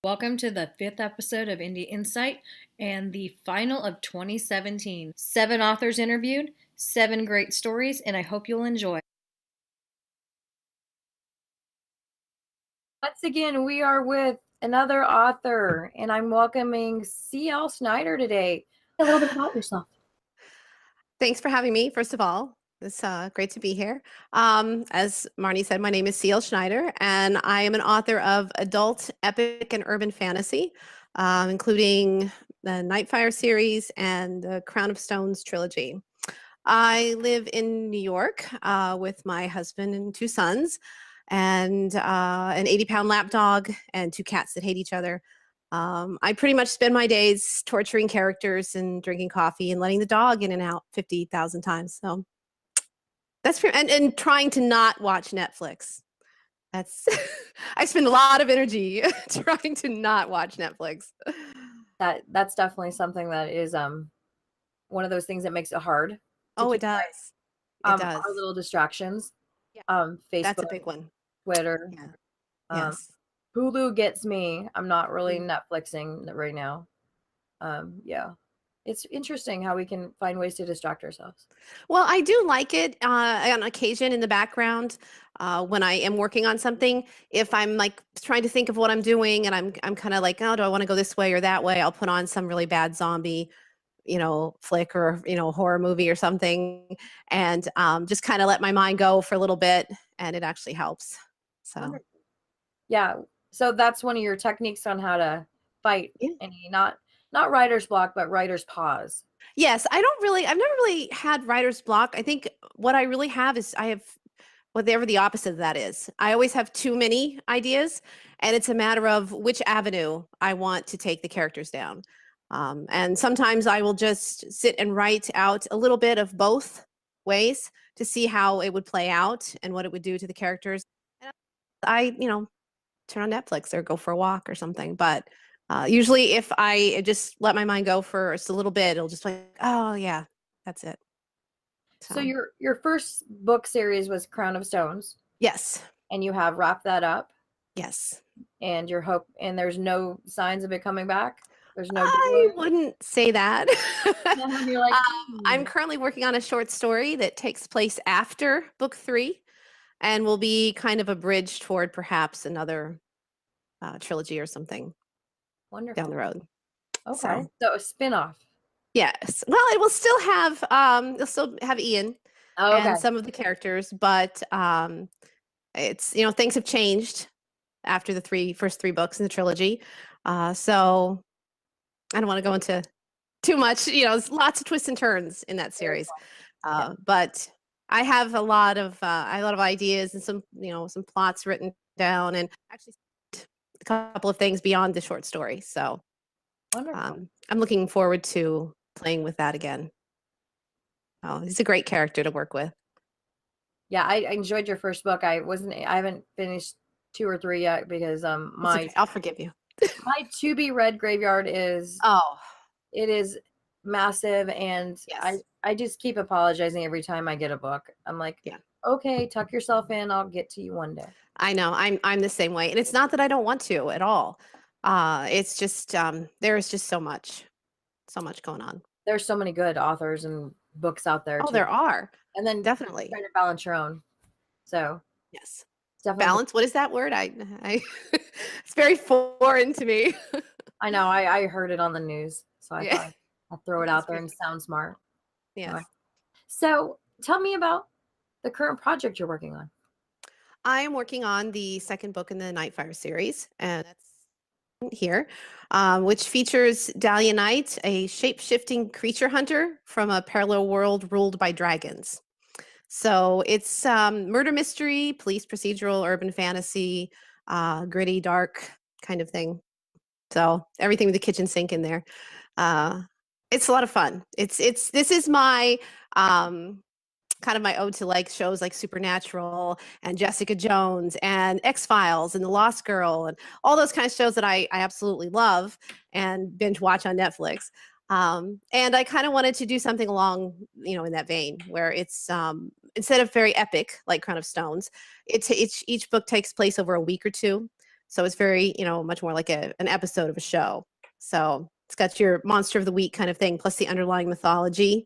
Welcome to the 5th episode of Indie Insight and the final of 2017. 7 authors interviewed, 7 great stories, and I hope you'll enjoy. Once again, we are with another author, and I'm welcoming C.L. Schneider today. A little bit about yourself. Thanks for having me, first of all. It's great to be here. As Marnie said, my name is C.L. Schneider, and I am an author of adult, epic, and urban fantasy, including the Nightfire series and the Crown of Stones trilogy. I live in New York with my husband and 2 sons, and an 80-pound lap dog and 2 cats that hate each other. I pretty much spend my days torturing characters and drinking coffee and letting the dog in and out 50,000 times. So that's and trying to not watch Netflix. That's I spend a lot of energy trying to not watch Netflix. That's definitely something that is one of those things that makes it hard. Oh, it does. It does. Our little distractions. Yeah. Facebook, That's a big one. Twitter. Yeah. Yes. Hulu gets me. I'm not really Netflixing right now. Yeah. It's interesting how we can find ways to distract ourselves. Well, I do like it on occasion in the background when I am working on something. If I'm like trying to think of what I'm doing and I'm kind of like, oh, do I want to go this way or that way? I'll put on some really bad zombie, flick or, horror movie or something, and just kind of let my mind go for a little bit, and it actually helps. So, wonderful. Yeah. So that's one of your techniques on how to fight any not writer's block, but writer's pause. Yes, I've never really had writer's block. I think what I really have is I have whatever the opposite of that is. I always have too many ideas, and it's a matter of which avenue I want to take the characters down. And sometimes I will just sit and write out a little bit of both ways to see how it would play out and what it would do to the characters. And I, turn on Netflix or go for a walk or something. But usually if I just let my mind go for just a little bit, it'll just be like, oh yeah, that's it. So your first book series was Crown of Stones. Yes. And you have wrapped that up. Yes. And and there's no signs of it coming back? There's no I wouldn't say that. You're like, I'm currently working on a short story that takes place after book 3 and will be kind of a bridge toward perhaps another trilogy or something. Wonderful. Down the road. Okay. So a spin-off. Yes. Well, it will still have you'll still have Ian and some of the characters, but it's things have changed after the first three books in the trilogy. So I don't want to go into too much, there's lots of twists and turns in that series. But I have a lot of ideas and some plots written down, and actually a couple of things beyond the short story. So I'm looking forward to playing with that again. Oh, he's a great character to work with. Yeah, I enjoyed your first book. I haven't finished 2 or 3 yet because I'll forgive you. My to be read graveyard is it is massive, and I just keep apologizing every time I get a book. I'm like, okay, tuck yourself in. I'll get to you one day. I know. I'm the same way, and it's not that I don't want to at all. It's just there is just so much going on. There's so many good authors and books out there. Oh, there are. And then definitely try to balance your own. So yes, balance. What is that word? It's very foreign to me. I know. I heard it on the news, so I thought I'll throw it out there and sound smart. Yeah. Anyway. So tell me about the current project you're working on. I am working on the second book in the Nightfire series, and that's here, which features Dahlia Knight, a shape-shifting creature hunter from a parallel world ruled by dragons. So it's murder mystery, police procedural, urban fantasy, gritty, dark kind of thing. So everything with the kitchen sink in there. It's a lot of fun. This is my kind of my ode to like shows like Supernatural and Jessica Jones and X-Files and The Lost Girl and all those kind of shows that I absolutely love and binge watch on Netflix. And I kind of wanted to do something along, in that vein where it's instead of very epic like Crown of Stones, each book takes place over a week or two. So it's very, much more like an episode of a show. So it's got your monster of the week kind of thing, plus the underlying mythology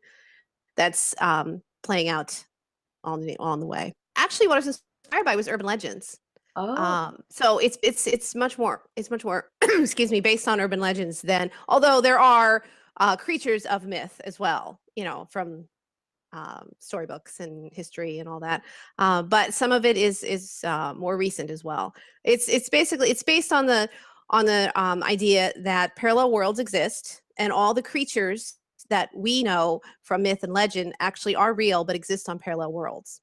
that's playing out on the way. Actually, what I was inspired by was urban legends. So it's much more excuse me, based on urban legends than, although there are creatures of myth as well, from storybooks and history and all that. But some of it is more recent as well. It's based on the idea that parallel worlds exist, and all the creatures that we know from myth and legend actually are real, but exist on parallel worlds.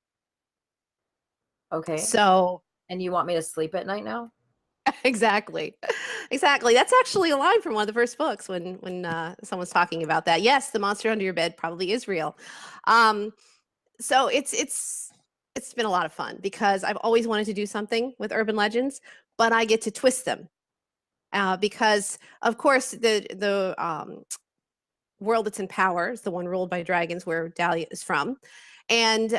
Okay. So, and you want me to sleep at night now? Exactly. That's actually a line from one of the first books when someone's talking about that. Yes, the monster under your bed probably is real. So it's been a lot of fun because I've always wanted to do something with urban legends, but I get to twist them. Because of course the world that's in power is the one ruled by dragons, where Dahlia is from, and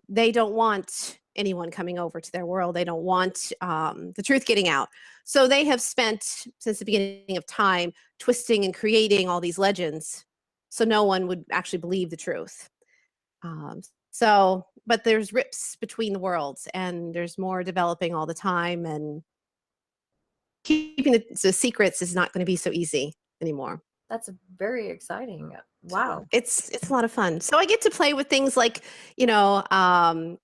they don't want anyone coming over to their world. They don't want the truth getting out. So they have spent, since the beginning of time, twisting and creating all these legends so no one would actually believe the truth. But there's rips between the worlds, and there's more developing all the time, and keeping the secrets is not going to be so easy anymore. That's very exciting. Wow. So it's a lot of fun. So I get to play with things like, even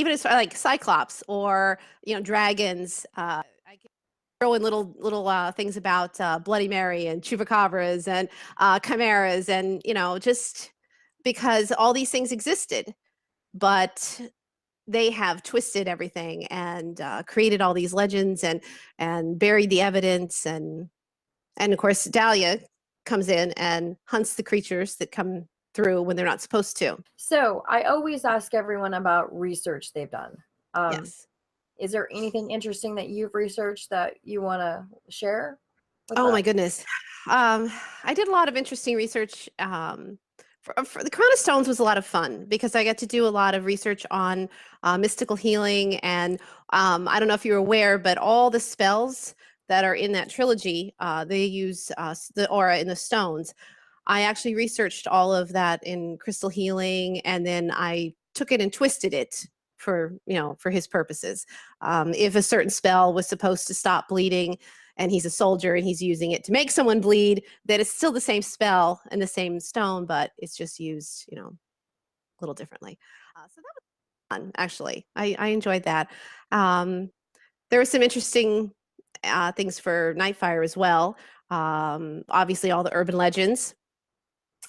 as like Cyclops or, dragons. I can throw in little things about Bloody Mary and chupacabras and chimeras, and, just because all these things existed, but they have twisted everything and created all these legends and buried the evidence, and of course Dahlia comes in and hunts the creatures that come through when they're not supposed to. So I always ask everyone about research they've done. Yes. Is there anything interesting that you've researched that you want to share with Oh us? my goodness. I did a lot of interesting research. For the Crown of Stones was a lot of fun because I got to do a lot of research on mystical healing. And I don't know if you're aware, but all the spells that are in that trilogy, they use the aura in the stones. I actually researched all of that in crystal healing, and then I took it and twisted it for his purposes. If a certain spell was supposed to stop bleeding, and he's a soldier and he's using it to make someone bleed, that it's still the same spell and the same stone, but it's just used, a little differently. So that was fun, actually. I enjoyed that. There were some interesting things for Nightfire as well. Obviously, all the urban legends.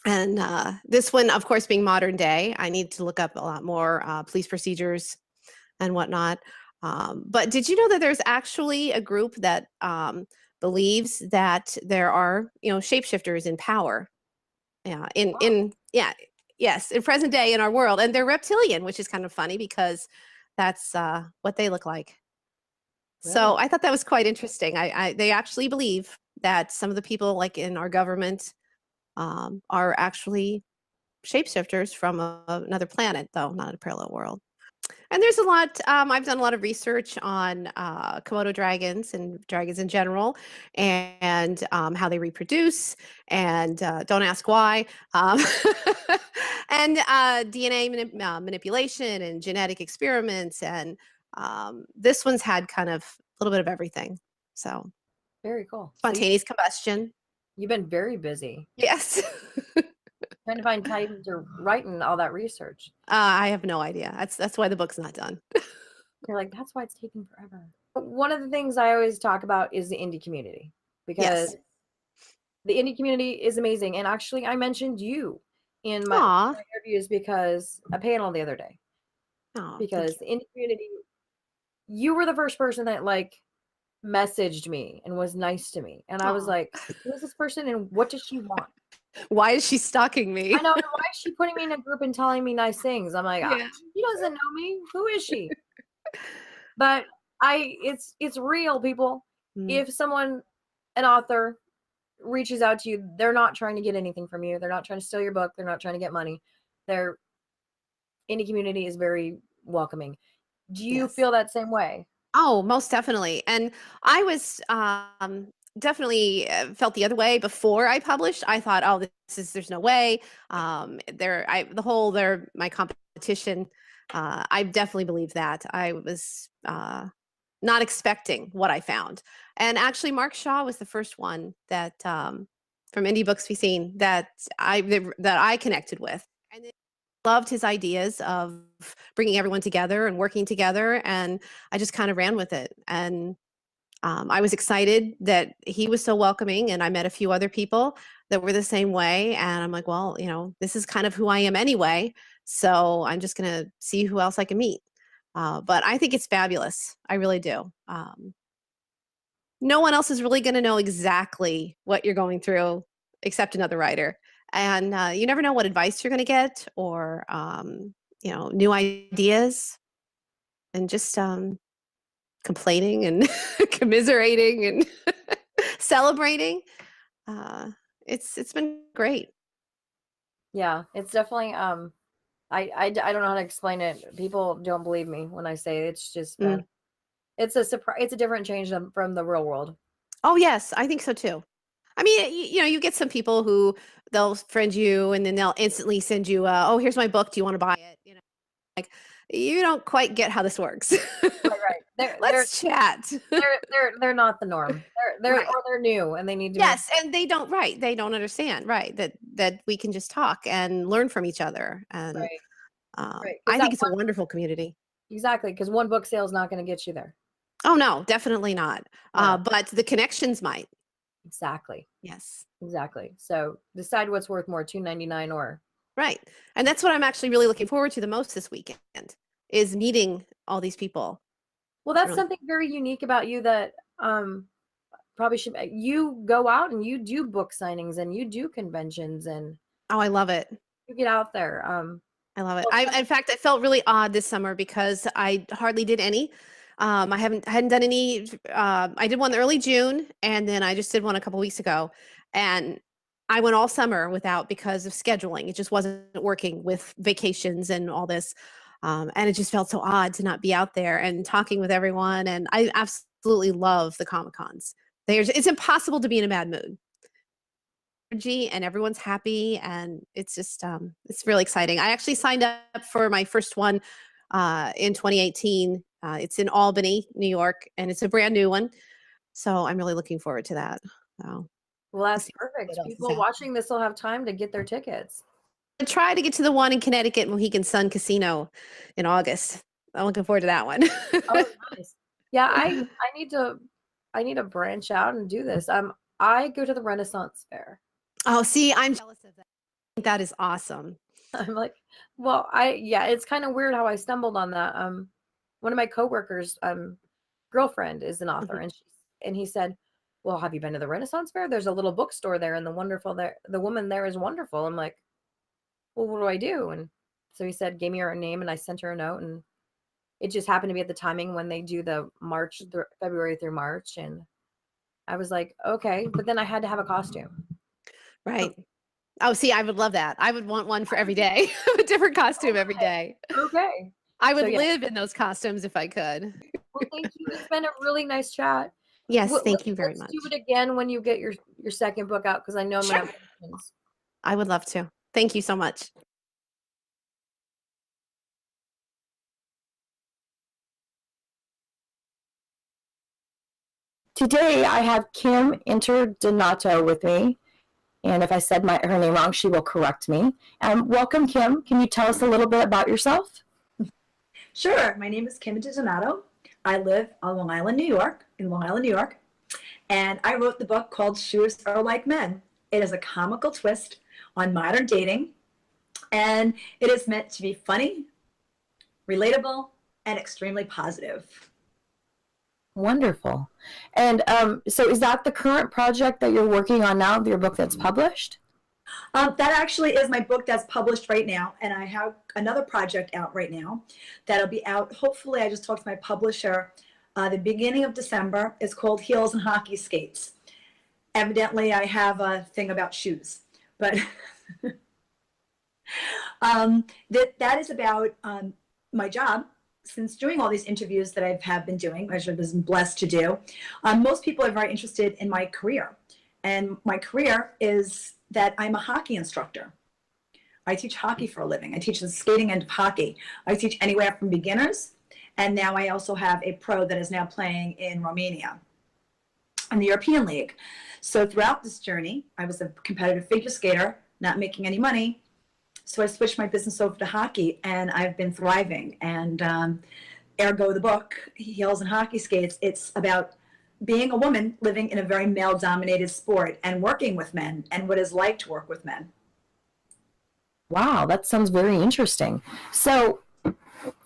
And this one, of course, being modern day, I need to look up a lot more police procedures and whatnot. But did you know that there's actually a group that believes that there are, shapeshifters in power? Yeah, yes, in present day in our world, and they're reptilian, which is kind of funny because that's what they look like. Really? So I thought that was quite interesting. They actually believe that some of the people, like in our government, are actually shapeshifters from another planet, though not a parallel world. And there's a lot, I've done a lot of research on Komodo dragons and dragons in general, and how they reproduce, and don't ask why, and DNA manipulation and genetic experiments. And this one's had kind of a little bit of everything. So very cool. Spontaneous combustion. You've been very busy. Yes. Trying to find time to writing all that research. I have no idea. That's why the book's not done. You're like, that's why it's taking forever. One of the things I always talk about is the indie community, because the indie community is amazing. And actually, I mentioned you in my interviews because a panel the other day. Because the indie community, you were the first person that messaged me and was nice to me, and I was like, who is this person and what does she want? Why is she stalking me? I know, and why is she putting me in a group and telling me nice things? I'm like, she doesn't know me. Who is she? But it's real, people. If someone, an author, reaches out to you, they're not trying to get anything from you. They're not trying to steal your book. They're not trying to get money. Their indie community is very welcoming. Do you feel that same way? Oh, most definitely. And I was definitely felt the other way before I published. I thought, oh, there's no way. They're my competition. I definitely believe that. I was not expecting what I found. And actually, Mark Shaw was the first one that from Indie Books We've Seen that I connected with. And loved his ideas of bringing everyone together and working together, and I just kind of ran with it. And I was excited that he was so welcoming, and I met a few other people that were the same way. And I'm like, well, this is kind of who I am anyway, so I'm just gonna see who else I can meet. But I think it's fabulous. I really do. No one else is really going to know exactly what you're going through except another writer. And you never know what advice you're going to get, or new ideas, and just complaining and commiserating and celebrating. uh, it's been great. Yeah, it's definitely I don't know how to explain it. People don't believe me when I say it. It's just been it's a surprise. It's a different change from the real world. Oh yes, I think so too. I mean, you get some people who they'll friend you and then they'll instantly send you, oh, here's my book. Do you want to buy it? Like, you don't quite get how this works. Right. Let's chat. They're not the norm. Right. Or they're new and they need to. Yes, and they don't understand, right, that we can just talk and learn from each other. And Right. I think it's a wonderful community. Exactly, because one book sale is not going to get you there. Oh no, definitely not. No. But the connections might. Exactly. Yes. Exactly. So decide what's worth more, $2.99 or. Right. And that's what I'm actually really looking forward to the most this weekend, is meeting all these people. Well, that's something very unique about you that probably should. You go out and you do book signings and you do conventions and. Oh, I love it. You get out there. I love it. In fact, I felt really odd this summer because I hardly did any. I hadn't done any. I did one in early June, and then I just did one a couple weeks ago, and I went all summer without because of scheduling. It just wasn't working with vacations and all this, and it just felt so odd to not be out there and talking with everyone. And I absolutely love the Comic Cons. It's impossible to be in a bad mood, and everyone's happy, and it's just it's really exciting. I actually signed up for my first one in 2018. It's in Albany, New York, and it's a brand new one, so I'm really looking forward to that. So well, that's perfect. People watching this will have time to get their tickets. I try to get to the one in Connecticut, Mohegan Sun Casino, in August. I'm looking forward to that one. Oh, nice. Yeah, I need to branch out and do this. I go to the Renaissance Fair. Oh, see, I'm jealous of that. That is awesome. I'm like, well, it's kind of weird how I stumbled on that. One of my coworkers, girlfriend is an author, and he said, well, have you been to the Renaissance Fair? There's a little bookstore there, and the woman there is wonderful. I'm like, well, what do I do? And so he said, gave me her name, and I sent her a note, and it just happened to be at the timing when they do the February through March, and I was like, okay, but then I had to have a costume. Right. Oh, see, I would love that. I would want one for every day, a different costume every day. Okay. I would live in those costumes if I could. Well, thank you. It's been a really nice chat. Yes, thank you very much. Let's do it again when you get your second book out, because I know I'm going to have questions. I would love to. Thank you so much. Today I have Kim Interdonato with me, and if I said her name wrong, she will correct me. Welcome, Kim. Can you tell us a little bit about yourself? Sure. My name is Kim Interdonato. I live on Long Island, New York, and I wrote the book called Shoes Are Like Men. It is a comical twist on modern dating, and it is meant to be funny, relatable, and extremely positive. Wonderful. And so is that the current project that you're working on now, your book that's published? That actually is my book that's published right now, and I have another project out right now that'll be out. Hopefully, I just talked to my publisher the beginning of December. It's called Heels and Hockey Skates. Evidently, I have a thing about shoes, but that is about my job. since doing all these interviews that I have been doing, which I've been blessed to do, most people are very interested in my career. And my career is that I'm a hockey instructor. I teach hockey for a living. I teach the skating end of hockey. I teach anywhere from beginners, and now I also have a pro that is now playing in Romania in the European League. So throughout this journey, I was a competitive figure skater, not making any money. So I switched my business over to hockey, and I've been thriving. And ergo the book, Heels and Hockey Skates, it's about being a woman living in a very male-dominated sport and working with men and what it's like to work with men. Wow, that sounds very interesting. So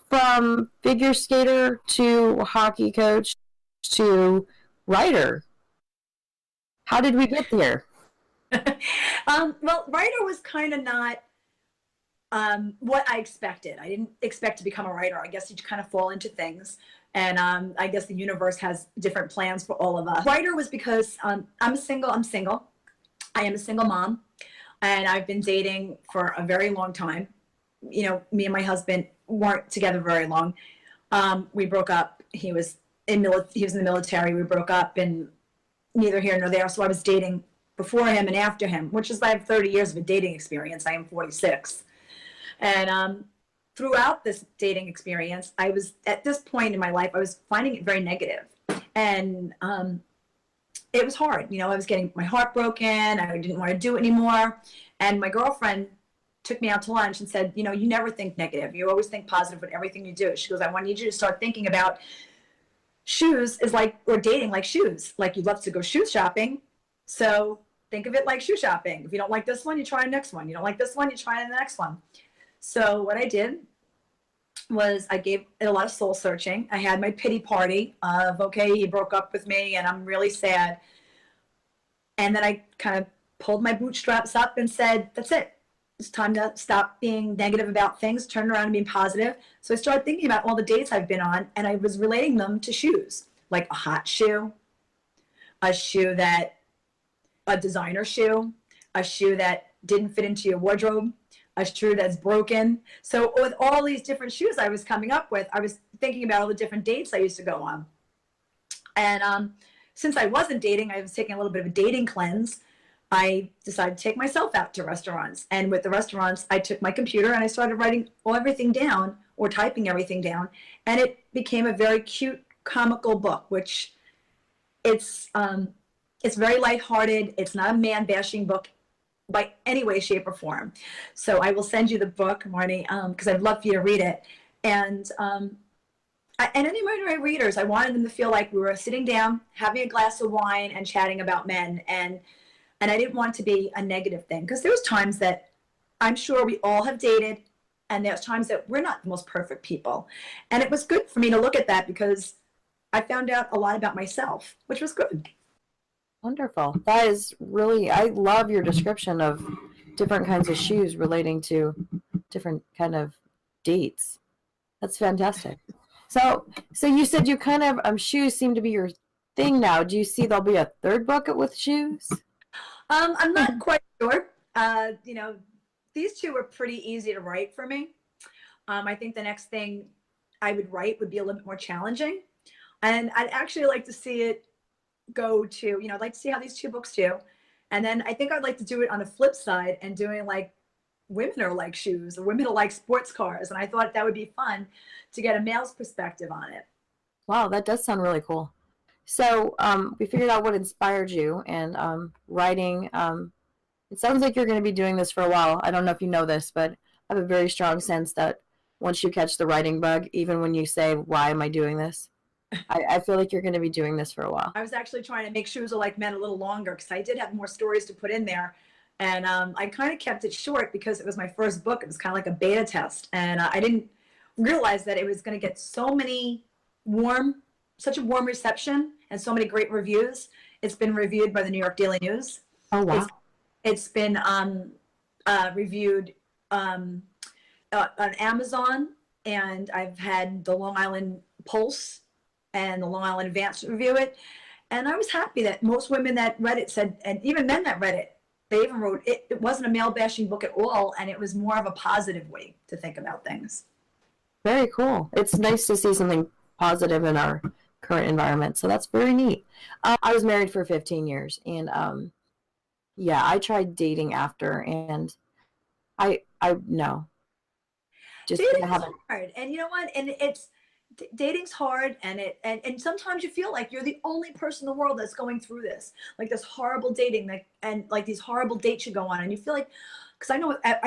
from figure skater to hockey coach to writer, how did we get there? Well, writer was kind of not what I expected. I didn't expect to become a writer. I guess you kind of fall into things. And I guess the universe has different plans for all of us. Writer was because I'm single. I am a single mom. And I've been dating for a very long time. You know, me and my husband weren't together very long. We broke up. He was in the military. We broke up, and neither here nor there. So I was dating before him and after him, which is I have 30 years of a dating experience. I am 46. And throughout this dating experience, I was, at this point in my life, I was finding it very negative. And it was hard. You know, I was getting my heart broken. I didn't want to do it anymore. And my girlfriend took me out to lunch and said, you know, you never think negative. You always think positive with everything you do. She goes, I want you to start thinking about shoes is like, or dating like shoes. Like, you love to go shoe shopping. So think of it like shoe shopping. If you don't like this one, you try the next one. You don't like this one, you try the next one. So what I did was I gave it a lot of soul searching. I had my pity party of, okay, he broke up with me and I'm really sad. And then I kind of pulled my bootstraps up and said, that's it. It's time to stop being negative about things, turn around and be positive. So I started thinking about all the dates I've been on, and I was relating them to shoes, like a hot shoe, a designer shoe, a shoe that didn't fit into your wardrobe, a shoe that's broken. So with all these different shoes I was coming up with, I was thinking about all the different dates I used to go on. And since I wasn't dating, I was taking a little bit of a dating cleanse. I decided to take myself out to restaurants. And with the restaurants, I took my computer and I started writing everything down, or typing everything down. And it became a very cute, comical book, which it's very lighthearted. It's not a man-bashing book by any way, shape, or form. So I will send you the book, Marnie, because I'd love for you to read it. And any of my readers, I wanted them to feel like we were sitting down, having a glass of wine, and chatting about men. And I didn't want it to be a negative thing, because there's times that I'm sure we all have dated, and there's times that we're not the most perfect people. And it was good for me to look at that, because I found out a lot about myself, which was good. Wonderful. That is really, I love your description of different kinds of shoes relating to different kind of dates. That's fantastic. So you said you kind of, shoes seem to be your thing now. Do you see there'll be a third book with shoes? I'm not quite sure. You know, these two were pretty easy to write for me. I think the next thing I would write would be a little bit more challenging. And I'd actually like to see it go to, you know, I'd like to see how these two books do. And then I think I'd like to do it on the flip side and doing like women are like shoes, or women are like sports cars. And I thought that would be fun to get a male's perspective on it. Wow, that does sound really cool. So we figured out what inspired you, and writing. It sounds like you're going to be doing this for a while. I don't know if you know this, but I have a very strong sense that once you catch the writing bug, even when you say, why am I doing this? I feel like you're going to be doing this for a while. I was actually trying to make Shoes Are Like Men a little longer, because I did have more stories to put in there. And I kind of kept it short because it was my first book. It was kind of like a beta test. And I didn't realize that it was going to get such a warm reception and so many great reviews. It's been reviewed by the New York Daily News. Oh, wow. It's been reviewed on Amazon, and I've had the Long Island Pulse and the Long Island Advance review it. And I was happy that most women that read it said, and even men that read it, they even wrote, it wasn't a male bashing book at all, and it was more of a positive way to think about things. Very cool. It's nice to see something positive in our current environment. So that's very neat. I was married for 15 years, and yeah, I tried dating after, and I no, just Dating is haven't. hard, and you know what? And dating's hard, and sometimes you feel like you're the only person in the world that's going through this, like this horrible dating, like, and like these horrible dates you go on, and you feel like, because I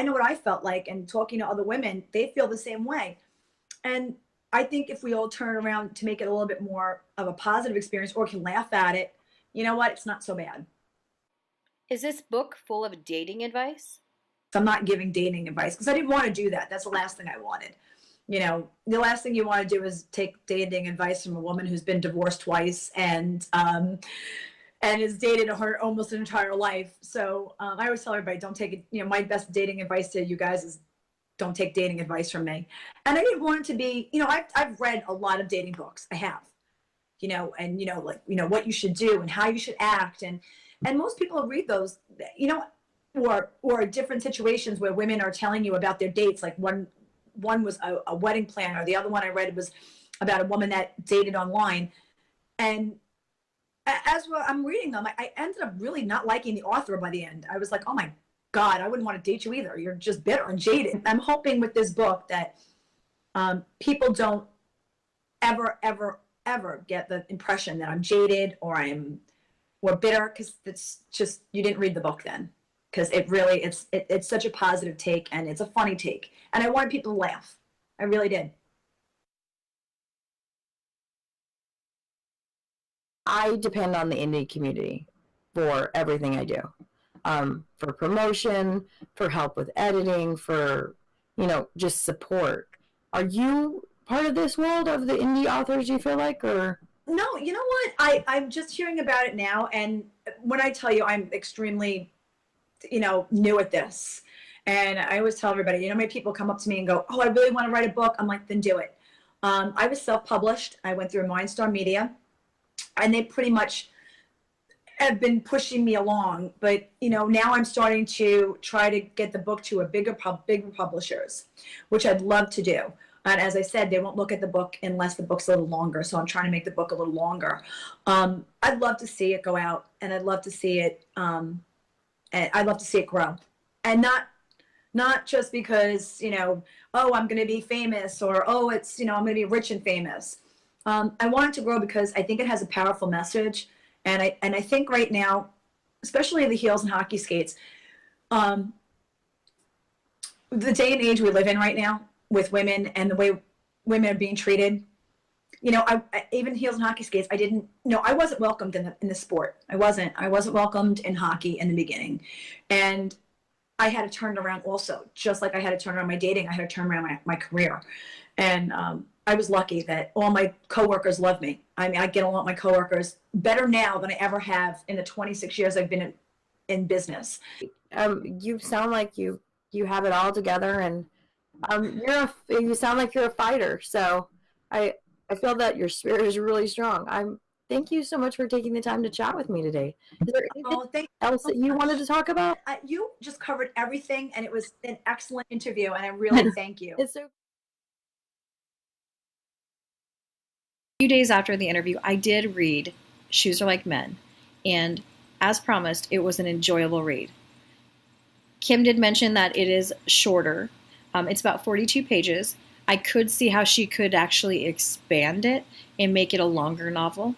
know what I felt like, and talking to other women, they feel the same way. And I think if we all turn around to make it a little bit more of a positive experience, or can laugh at it, you know what? It's not so bad. Is this book full of dating advice? So I'm not giving dating advice because I didn't want to do that. That's the last thing I wanted. You know, the last thing you want to do is take dating advice from a woman who's been divorced twice and has dated her almost an entire life. So I always tell everybody, don't take it. You know, my best dating advice to you guys is don't take dating advice from me. And I didn't want it to be, you know, I've read a lot of dating books. I have, you know, and you know, like, you know, what you should do and how you should act, and most people read those, you know, or different situations where women are telling you about their dates. Like one was a wedding planner. The other one I read was about a woman that dated online. And as well, I'm reading them, I ended up really not liking the author by the end. I was like, oh my God, I wouldn't want to date you either. You're just bitter and jaded. I'm hoping with this book that people don't ever get the impression that I'm jaded or bitter, because it's just, you didn't read the book then. Because it really, it's such a positive take, and it's a funny take. And I wanted people to laugh. I really did. I depend on the indie community for everything I do, for promotion, for help with editing, for, you know, just support. Are you part of this world of the indie authors, you feel like, or? No, you know what? I'm just hearing about it now. And when I tell you, I'm extremely, you know, new at this. And I always tell everybody, you know, many people come up to me and go, oh, I really want to write a book. I'm like, then do it. I was self-published. I went through Mindstar Media, and they pretty much have been pushing me along. But, you know, now I'm starting to try to get the book to a bigger publishers, which I'd love to do. And as I said, they won't look at the book unless the book's a little longer. So I'm trying to make the book a little longer. I'd love to see it go out, and I'd love to see it, and I'd love to see it grow. And not just because, you know, oh, I'm going to be famous, or, oh, it's, you know, I'm going to be rich and famous. I want it to grow because I think it has a powerful message. And I think right now, especially the heels and hockey skates, the day and age we live in right now with women and the way women are being treated, you know, even heels and hockey skates, I wasn't welcomed in the sport. I wasn't welcomed in hockey in the beginning. And I had to turn it around also, just like I had to turn around my dating. I had to turn around my career. And I was lucky that all my coworkers love me. I mean, I get along with my coworkers better now than I ever have in the 26 years I've been in business. You sound like you have it all together, and you sound like you're a fighter. So I feel that your spirit is really strong. Thank you so much for taking the time to chat with me today. Is there anything else that you wanted to talk about? You just covered everything, and it was an excellent interview, and I really thank you. It's so. A few days after the interview, I did read Shoes Are Like Men, and as promised, it was an enjoyable read. Kim did mention that it is shorter. It's about 42 pages. I could see how she could actually expand it and make it a longer novel.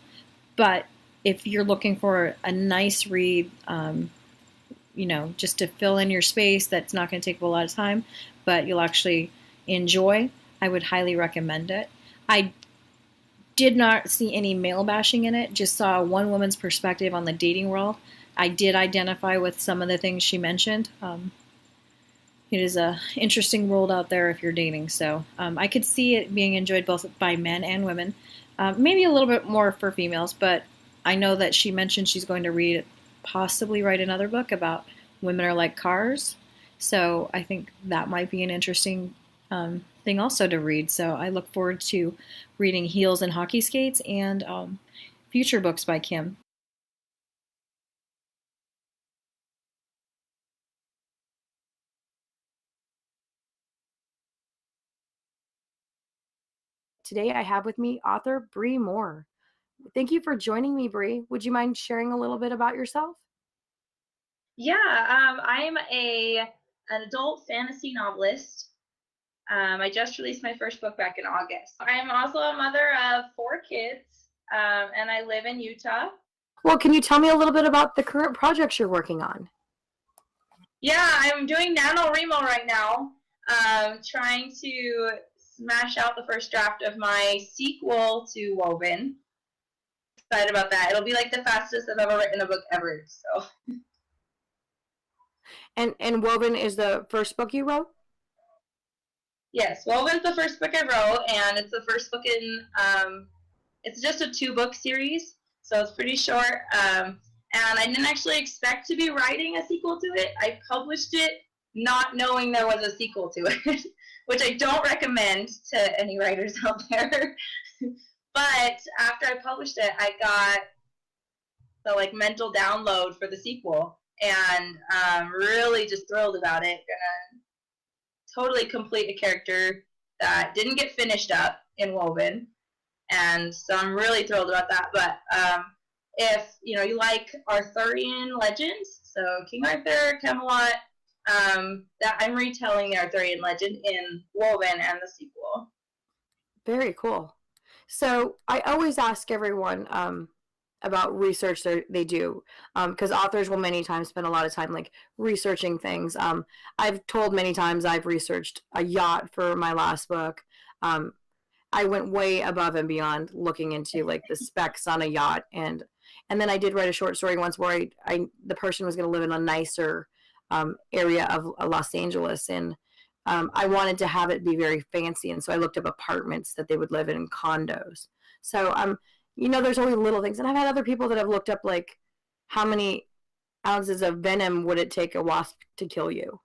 But if you're looking for a nice read, you know, just to fill in your space, that's not going to take a lot of time, but you'll actually enjoy, I would highly recommend it. I did not see any male bashing in it, just saw one woman's perspective on the dating world. I did identify with some of the things she mentioned. It is a interesting world out there if you're dating, so I could see it being enjoyed both by men and women. Maybe a little bit more for females, but I know that she mentioned she's going to possibly write another book about women are like cars. So I think that might be an interesting thing also to read. So I look forward to reading Heels and Hockey Skates and future books by Kim. today I have with me author Bree Moore. Thank you for joining me, Bree. Would you mind sharing a little bit about yourself? Yeah, I'm an adult fantasy novelist. I just released my first book back in August. I'm also a mother of 4 kids, and I live in Utah. Well, can you tell me a little bit about the current projects you're working on? Yeah, I'm doing NaNoWriMo right now, trying to smash out the first draft of my sequel to Woven. Excited about that. It'll be like the fastest I've ever written a book ever. So. And Woven is the first book you wrote? Yes, Woven's the first book I wrote, and it's the first book in, it's just a 2-book series, so it's pretty short, and I didn't actually expect to be writing a sequel to it. I published it not knowing there was a sequel to it, which I don't recommend to any writers out there. But after I published it, I got the mental download for the sequel, and I'm really just thrilled about it. Gonna totally complete a character that didn't get finished up in Woven, and so I'm really thrilled about that. But if you like Arthurian legends, so King Arthur, Camelot, that I'm retelling the Arthurian legend in Woven and the sequel. Very cool. So I always ask everyone about research they do, because authors will many times spend a lot of time researching things. I've told many times I've researched a yacht for my last book. I went way above and beyond looking into the specs on a yacht, and then I did write a short story once where the person was going to live in a nicer area of Los Angeles, and I wanted to have it be very fancy, and so I looked up apartments that they would live in condos. So there's always little things, and I've had other people that have looked up how many ounces of venom would it take a wasp to kill you.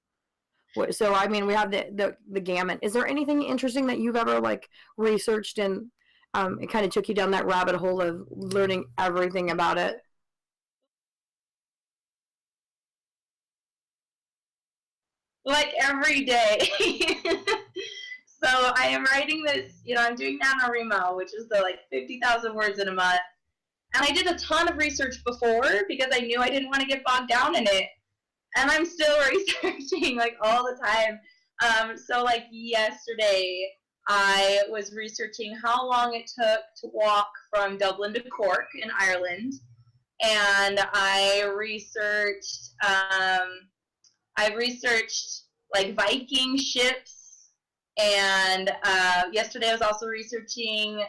So we have the gamut. Is there anything interesting that you've ever researched and it kind of took you down that rabbit hole of learning everything about it? Every day. So I am writing this, I'm doing NaNoWriMo, which is the 50,000 words in a month. And I did a ton of research before because I knew I didn't want to get bogged down in it. And I'm still researching all the time. So yesterday I was researching how long it took to walk from Dublin to Cork in Ireland. And I researched Viking ships, and yesterday I was also researching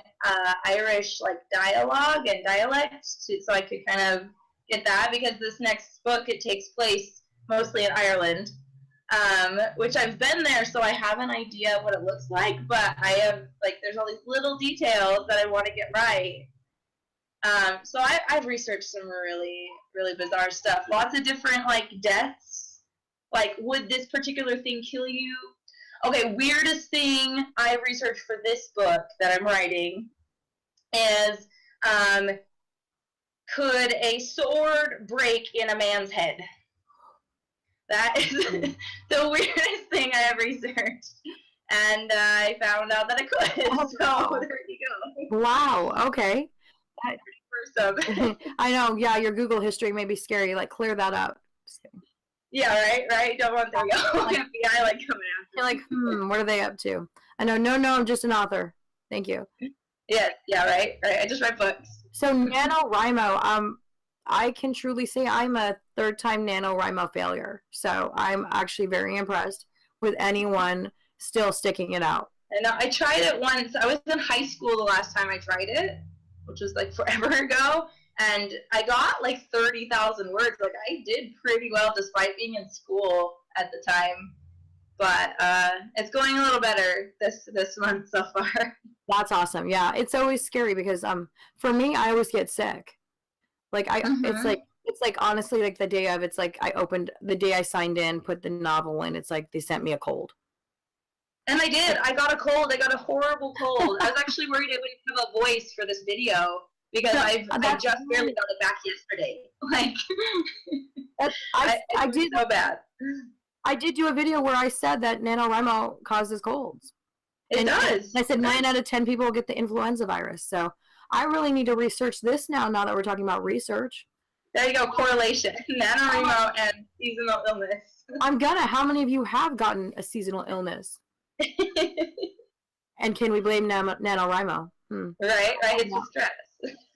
Irish dialogue and dialect, so I could kind of get that, because this next book, it takes place mostly in Ireland, which I've been there, so I have an idea of what it looks like, but I have there's all these little details that I want to get right. So I've researched some really, really bizarre stuff. Lots of different deaths. Would this particular thing kill you? Okay, weirdest thing I researched for this book that I'm writing is, could a sword break in a man's head? That is the weirdest thing I have researched. And I found out that it could. Oh, so wow. There you go. Wow, okay. That's pretty gruesome. I know, yeah, your Google history may be scary. Clear that up. Yeah, right? Don't want them to go. FBI coming after You're what are they up to? I know, no, I'm just an author. Thank you. Yeah, right. I just write books. So NaNoWriMo, I can truly say I'm a 3rd-time NaNoWriMo failure. So I'm actually very impressed with anyone still sticking it out. And I tried it once. I was in high school the last time I tried it, which was forever ago. And I got 30,000 words. I did pretty well despite being in school at the time. But it's going a little better this month so far. That's awesome. Yeah, it's always scary because for me, I always get sick. It's honestly the day of, it's I opened the day I signed in, put the novel in, it's they sent me a cold. And I did. I got a cold. I got a horrible cold. I was actually worried I wouldn't have a voice for this video because I just barely got it back yesterday. I did so bad. I did do a video where I said that NaNoWriMo causes colds. It does. I said 9 out of 10 people get the influenza virus. So I really need to research this now that we're talking about research. There you go, correlation. NaNoWriMo and seasonal illness. I'm gonna. How many of you have gotten a seasonal illness? And can we blame NaNoWriMo? Right, it's the stress.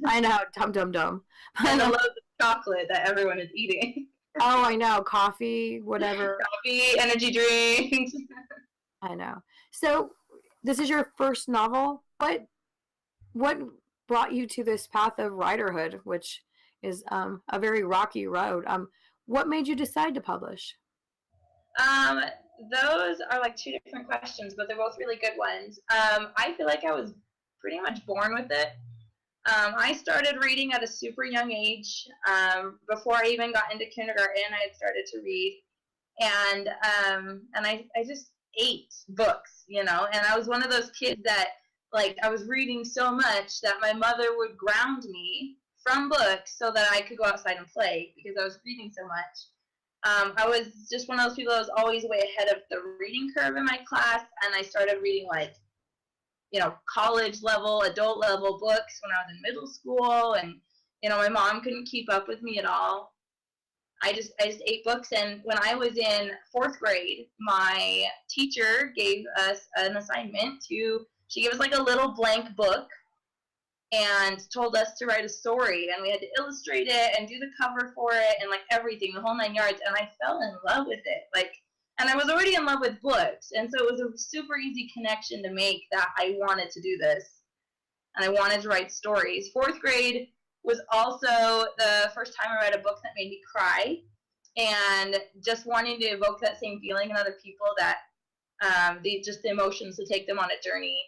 I know, dumb. And the loads of chocolate that everyone is eating. Oh, I know, coffee, whatever. Coffee, energy drinks. I know. So, this is your first novel. What brought you to this path of writerhood, which is a very rocky road? What made you decide to publish? Those are like two different questions, but they're both really good ones. I feel like I was pretty much born with it. I started reading at a super young age. Before I even got into kindergarten, I had started to read, and I just ate books, and I was one of those kids that, like, I was reading so much that my mother would ground me from books so that I could go outside and play because I was reading so much. I was just one of those people that was always way ahead of the reading curve in my class, and I started reading, like, college level, adult level books when I was in middle school, and, my mom couldn't keep up with me at all. I just ate books, and when I was in 4th grade, my teacher gave us an assignment she gave us like a little blank book and told us to write a story, and we had to illustrate it and do the cover for it and like everything, the whole 9 yards, and I fell in love with it. And I was already in love with books, and so it was a super easy connection to make that I wanted to do this, and I wanted to write stories. 4th grade was also the first time I read a book that made me cry, and just wanting to evoke that same feeling in other people, that just the emotions to take them on a journey.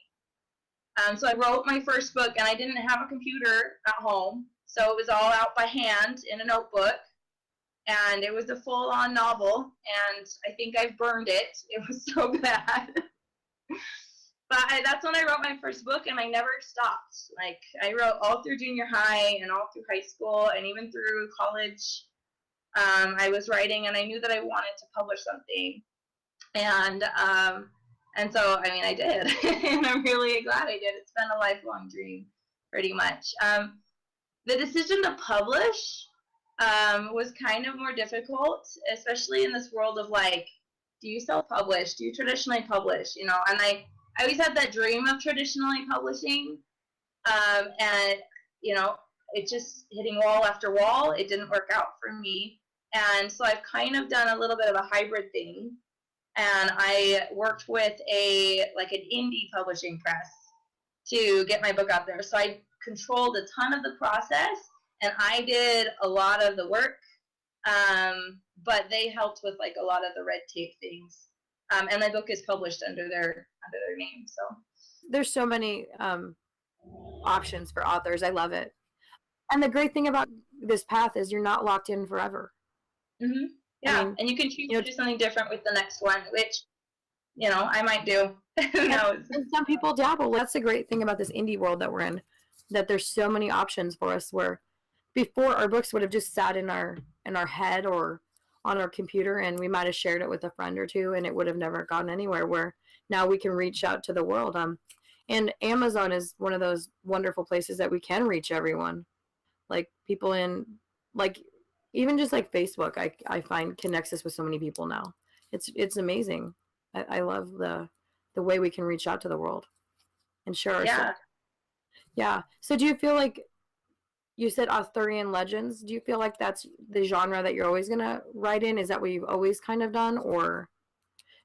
So I wrote my first book, and I didn't have a computer at home, so it was all out by hand in a notebook. And it was a full-on novel, and I think I've burned it. It was so bad. But that's when I wrote my first book, and I never stopped. Like, I wrote all through junior high and all through high school and even through college. I was writing, and I knew that I wanted to publish something. And so, I mean, I did. And I'm really glad I did. It's been a lifelong dream, pretty much. The decision to publish was kind of more difficult, especially in this world of, like, do you self-publish? Do you traditionally publish? And I always had that dream of traditionally publishing, and, it just hitting wall after wall, it didn't work out for me. And so I've kind of done a little bit of a hybrid thing, and I worked with an indie publishing press to get my book out there. So I controlled a ton of the process, and I did a lot of the work, but they helped with like a lot of the red tape things. And my book is published under their name. So there's so many options for authors. I love it. And the great thing about this path is you're not locked in forever. Mm-hmm. Yeah, I mean, and you can choose to do something different with the next one, which, I might do. Who knows? And some people dabble. That's the great thing about this indie world that we're in, that there's so many options for us, where before our books would have just sat in our head or on our computer, and we might have shared it with a friend or two, and it would have never gone anywhere, where now we can reach out to the world. And Amazon is one of those wonderful places that we can reach everyone. Like, people in, like, even just like Facebook, I find connects us with so many people now. It's amazing. I love the way we can reach out to the world and share our story. Yeah. So do you feel like, you said Arthurian legends, do you feel like that's the genre that you're always going to write in? Is that what you've always kind of done? Or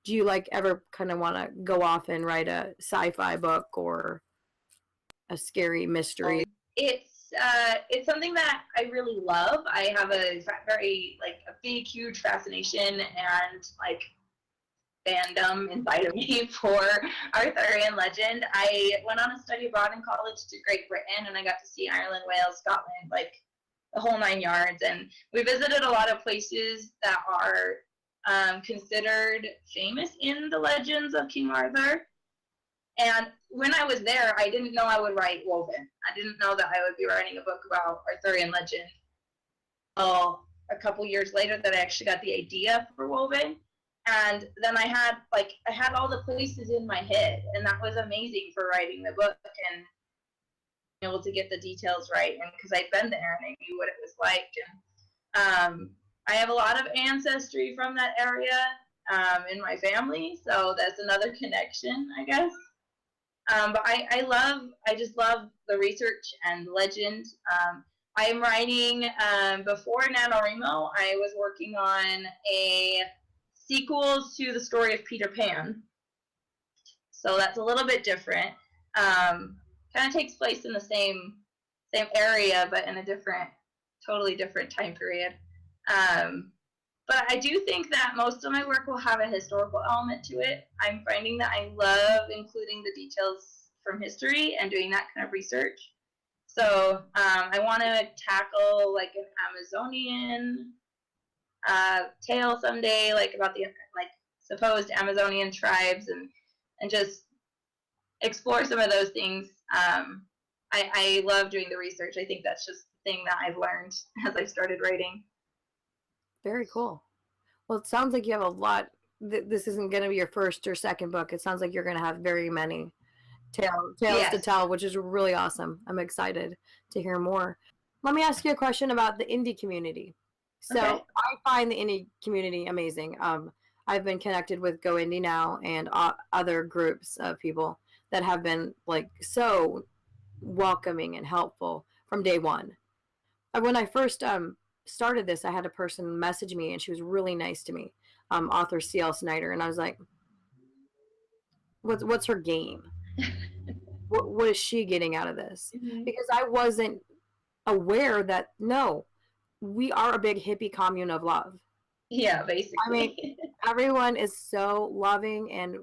do you like ever kind of want to go off and write a sci-fi book or a scary mystery? It's something that I really love. I have a very, like, a big, huge fascination and, like, fandom inside of me for Arthurian legend. I went on a study abroad in college to Great Britain, and I got to see Ireland, Wales, Scotland, like, the whole 9 yards. And we visited a lot of places that are considered famous in the legends of King Arthur. And when I was there, I didn't know I would write Woven. I didn't know that I would be writing a book about Arthurian legend. A couple years later that I actually got the idea for Woven. And then I had all the places in my head, and that was amazing for writing the book and able to get the details right. And because I'd been there and I knew what it was like. And I have a lot of ancestry from that area in my family, so that's another connection, I guess. But I just love the research and legend. I am writing, before NaNoWriMo, I was working on a sequel to the story of Peter Pan. So that's a little bit different. Kind of takes place in the same area, but in a totally different time period. But I do think that most of my work will have a historical element to it. I'm finding that I love including the details from history and doing that kind of research. So I want to tackle like an Amazonian tale someday, like about the supposed Amazonian tribes, and just explore some of those things. I love doing the research. I think that's just the thing that I've learned as I started writing. Very cool. Well, it sounds like you have a lot. This isn't going to be your first or second book. It sounds like you're going to have very many tales yes. to tell, which is really awesome. I'm excited to hear more. Let me ask you a question about the indie community. So okay. I find the indie community amazing. I've been connected with GoIndieNow and other groups of people that have been like so welcoming and helpful from day one. When I first started this, I had a person message me, and she was really nice to me, author C.L. Schneider, and I was like, what's her game? what is she getting out of this? Mm-hmm. Because I wasn't aware that, no, we are a big hippie commune of love. Yeah, basically. I mean, everyone is so loving, and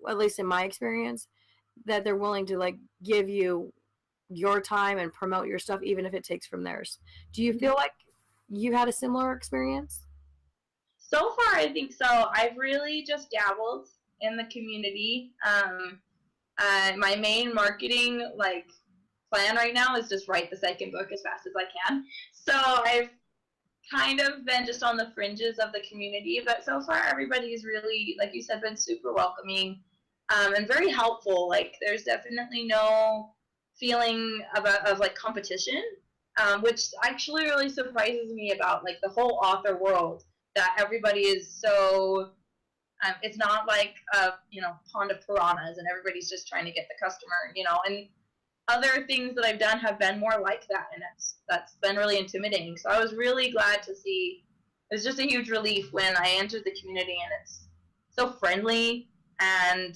at least in my experience, that they're willing to like give you your time and promote your stuff, even if it takes from theirs. Do you feel like you had a similar experience? So far, I think so. I've really just dabbled in the community. My main marketing plan right now is just write the second book as fast as I can. So I've kind of been just on the fringes of the community, but so far everybody's really, like you said, been super welcoming and very helpful. Like there's definitely no feeling of like competition, which actually really surprises me about like the whole author world, that everybody is so it's not like a pond of piranhas and everybody's just trying to get the customer, and other things that I've done have been more like that, and that's been really intimidating. So I was really glad to see. It was just a huge relief when I entered the community, and it's so friendly and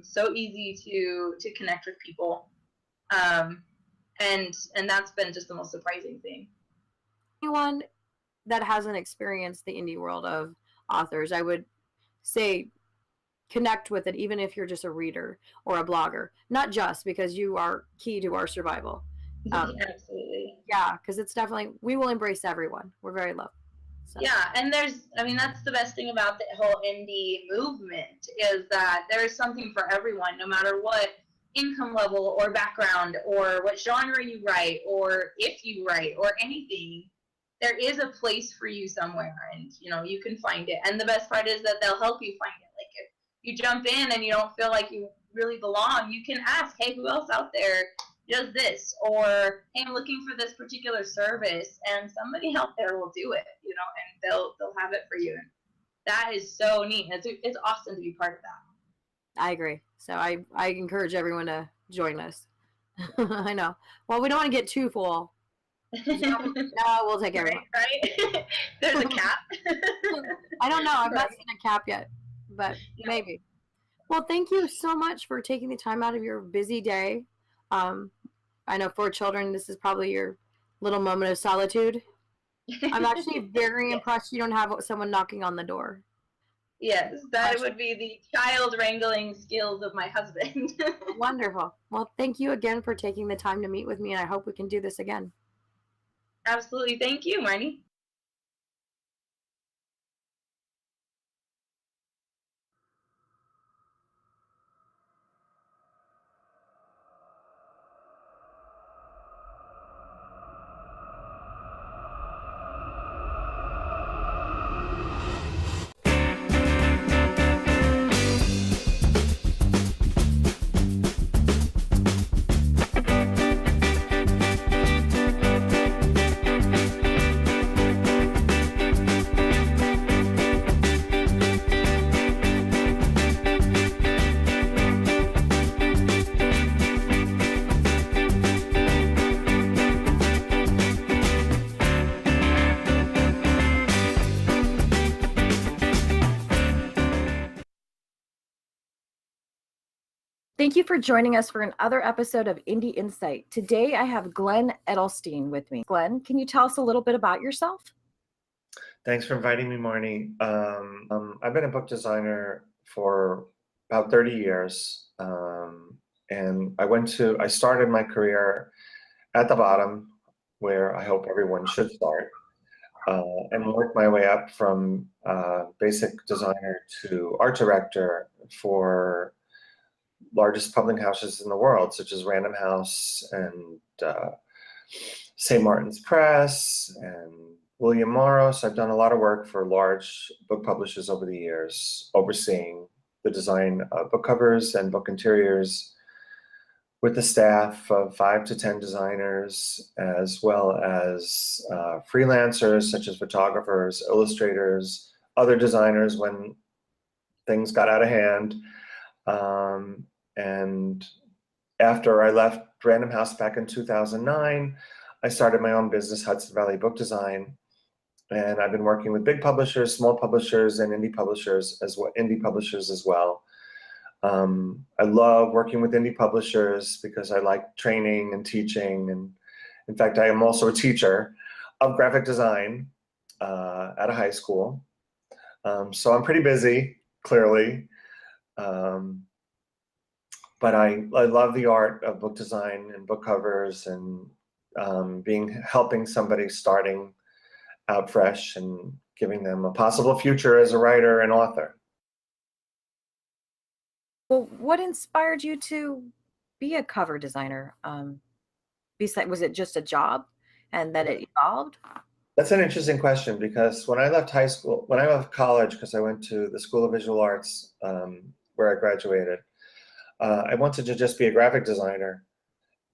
so easy to connect with people, and that's been just the most surprising thing. Anyone that hasn't experienced the indie world of authors, I would say connect with it, even if you're just a reader or a blogger. Not just because you are key to our survival. Absolutely. Yeah, because it's definitely, we will embrace everyone. We're very loved. So. Yeah, and that's the best thing about the whole indie movement, is that there is something for everyone, no matter what income level or background or what genre you write, or if you write, or anything. There is a place for you somewhere, and you can find it. And the best part is that they'll help you find it. Like if you jump in and you don't feel like you really belong, you can ask, hey, who else out there does this? Or hey, I'm looking for this particular service, and somebody out there will do it, and they'll have it for you. And that is so neat. It's awesome to be part of that. I agree. So I encourage everyone to join us. I know. Well, we don't want to get too full. No, we'll take everyone. Right? There's a cap. I don't know. I've not seen a cap yet, but maybe. Well, thank you so much for taking the time out of your busy day. I know for children, this is probably your little moment of solitude. I'm actually very impressed you don't have someone knocking on the door. Yes, that would be the child wrangling skills of my husband. Wonderful. Well, thank you again for taking the time to meet with me, and I hope we can do this again. Absolutely. Thank you, Marnie. Thank you for joining us for another episode of Indie Insight. Today I have Glen Edelstein with me. Glen, can you tell us a little bit about yourself? Thanks for inviting me, Marnie. I've been a book designer for about 30 years. And I started my career at the bottom, where I hope everyone should start, and worked my way up from basic designer to art director for largest publishing houses in the world, such as Random House and St. Martin's Press and William Morris. I've done a lot of work for large book publishers over the years, overseeing the design of book covers and book interiors with the staff of 5 to 10 designers, as well as freelancers such as photographers, illustrators, other designers when things got out of hand. And after I left Random House back in 2009, I started my own business, Hudson Valley Book Design. And I've been working with big publishers, small publishers, and indie publishers as well. I love working with indie publishers because I like training and teaching. And in fact, I am also a teacher of graphic design at a high school. So I'm pretty busy, clearly. But I love the art of book design and book covers and helping somebody starting out fresh and giving them a possible future as a writer and author. Well, what inspired you to be a cover designer? Was it just a job and that it evolved? That's an interesting question, because when I left college, because I went to the School of Visual Arts where I graduated, I wanted to just be a graphic designer.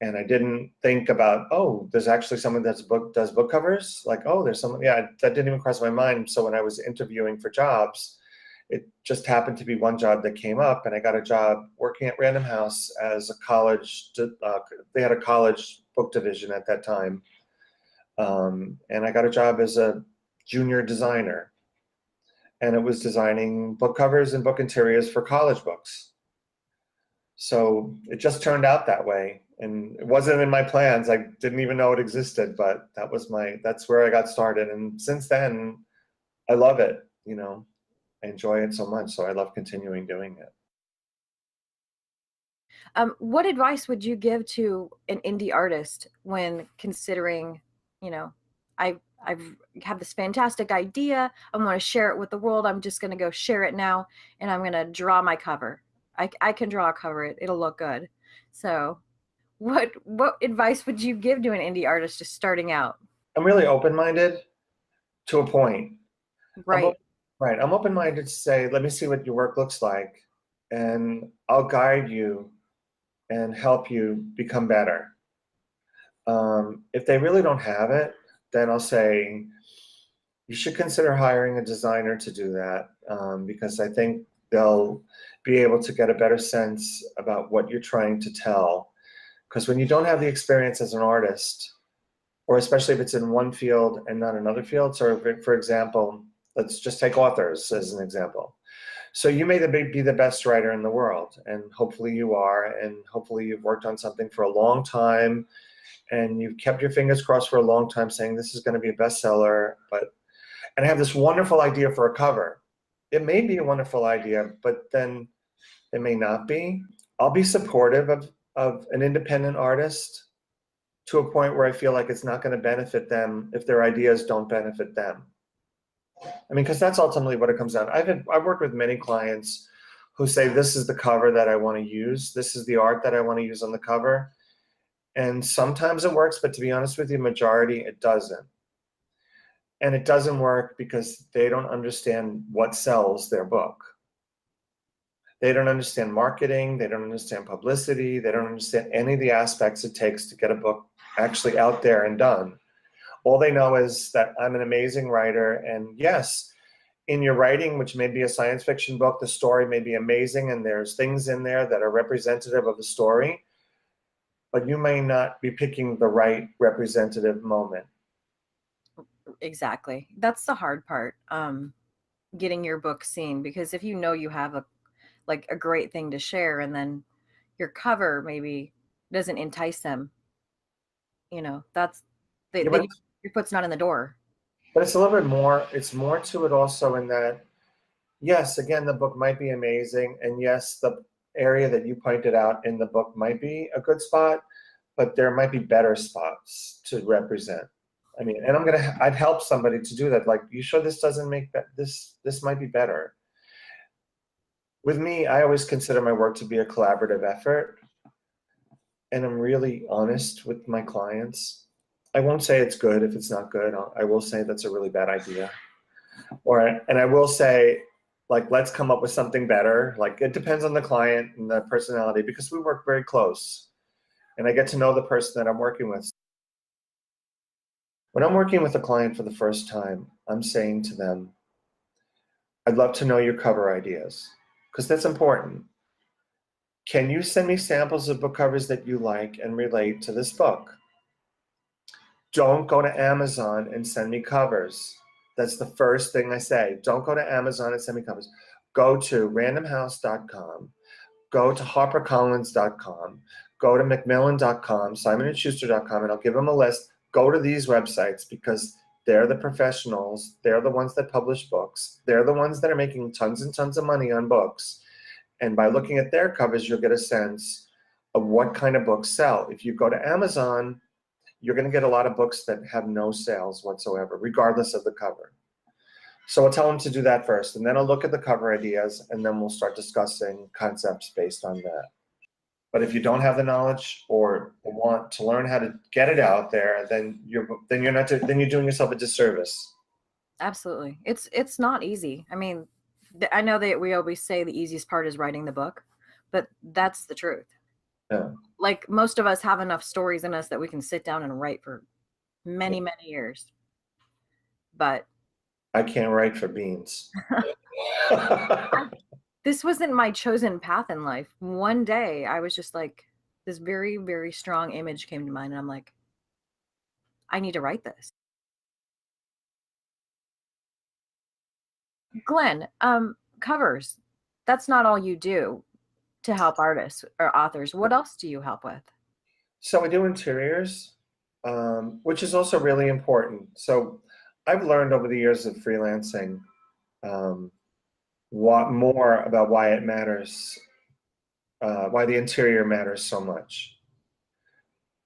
And I didn't think about, oh, there's actually someone does book covers. Like, oh, there's someone, yeah, that didn't even cross my mind. So when I was interviewing for jobs, it just happened to be one job that came up, and I got a job working at Random House as a college, they had a college book division at that time. And I got a job as a junior designer. And it was designing book covers and book interiors for college books. So it just turned out that way. And it wasn't in my plans. I didn't even know it existed, but that's where I got started. And since then, I love it. I enjoy it so much. So I love continuing doing it. What advice would you give to an indie artist when considering, I have this fantastic idea. I want to share it with the world. I'm just going to go share it now, and I'm going to draw my cover. I can draw a cover. It'll look good. So what advice would you give to an indie artist just starting out? I'm really open-minded to a point. Right. I'm open-minded to say, let me see what your work looks like, and I'll guide you and help you become better. If they really don't have it, then I'll say, you should consider hiring a designer to do that, because I think they'll be able to get a better sense about what you're trying to tell. Because when you don't have the experience as an artist, or especially if it's in one field and not another field, so for example, let's just take authors as an example. So you may be the best writer in the world, and hopefully you are, and hopefully you've worked on something for a long time, and you've kept your fingers crossed for a long time saying this is going to be a bestseller, and I have this wonderful idea for a cover. It may be a wonderful idea, but then it may not be. I'll be supportive of an independent artist to a point where I feel like it's not going to benefit them if their ideas don't benefit them. I mean, because that's ultimately what it comes down. I've worked with many clients who say, this is the cover that I want to use. This is the art that I want to use on the cover. And sometimes it works, but to be honest with you, majority, it doesn't. And it doesn't work because they don't understand what sells their book. They don't understand marketing. They don't understand publicity. They don't understand any of the aspects it takes to get a book actually out there and done. All they know is that I'm an amazing writer, and yes, in your writing, which may be a science fiction book, the story may be amazing, and there's things in there that are representative of the story, but you may not be picking the right representative moment. Exactly. That's the hard part, getting your book seen, because if you have a great thing to share, and then your cover maybe doesn't entice them. You know, that's your foot's not in the door. But it's a little bit more, it's more to it also in that, yes, again, the book might be amazing. And yes, the area that you pointed out in the book might be a good spot, but there might be better spots to represent. I mean, and I'd help somebody to do that. Like, you sure this doesn't make that, this might be better. With me, I always consider my work to be a collaborative effort. And I'm really honest with my clients. I won't say it's good if it's not good. I will say that's a really bad idea. And I will say, like, let's come up with something better. Like, it depends on the client and the personality, because we work very close. And I get to know the person that I'm working with. When I'm working with a client for the first time, I'm saying to them, I'd love to know your cover ideas, because that's important. Can you send me samples of book covers that you like and relate to this book? Don't go to Amazon and send me covers. That's the first thing I say. Don't go to Amazon and send me covers. Go to randomhouse.com, go to harpercollins.com, go to macmillan.com, simonandschuster.com, and I'll give them a list. Go to these websites, because they're the professionals. They're the ones that publish books. They're the ones that are making tons and tons of money on books. And by looking at their covers, you'll get a sense of what kind of books sell. If you go to Amazon, you're going to get a lot of books that have no sales whatsoever, regardless of the cover. So I'll tell them to do that first, and then I'll look at the cover ideas, and then we'll start discussing concepts based on that. But if you don't have the knowledge or want to learn how to get it out there, then you're doing yourself a disservice. Absolutely. It's not easy. I mean, I know that we always say the easiest part is writing the book, but that's the truth. Yeah. Like, most of us have enough stories in us that we can sit down and write for many, many years. But I can't write for beans. This wasn't my chosen path in life. One day I was just like, this very, very strong image came to mind, and I'm like, I need to write this. Glen, covers, that's not all you do to help artists or authors. What else do you help with? So I do interiors, which is also really important. So I've learned over the years of freelancing more about why it matters, why the interior matters so much.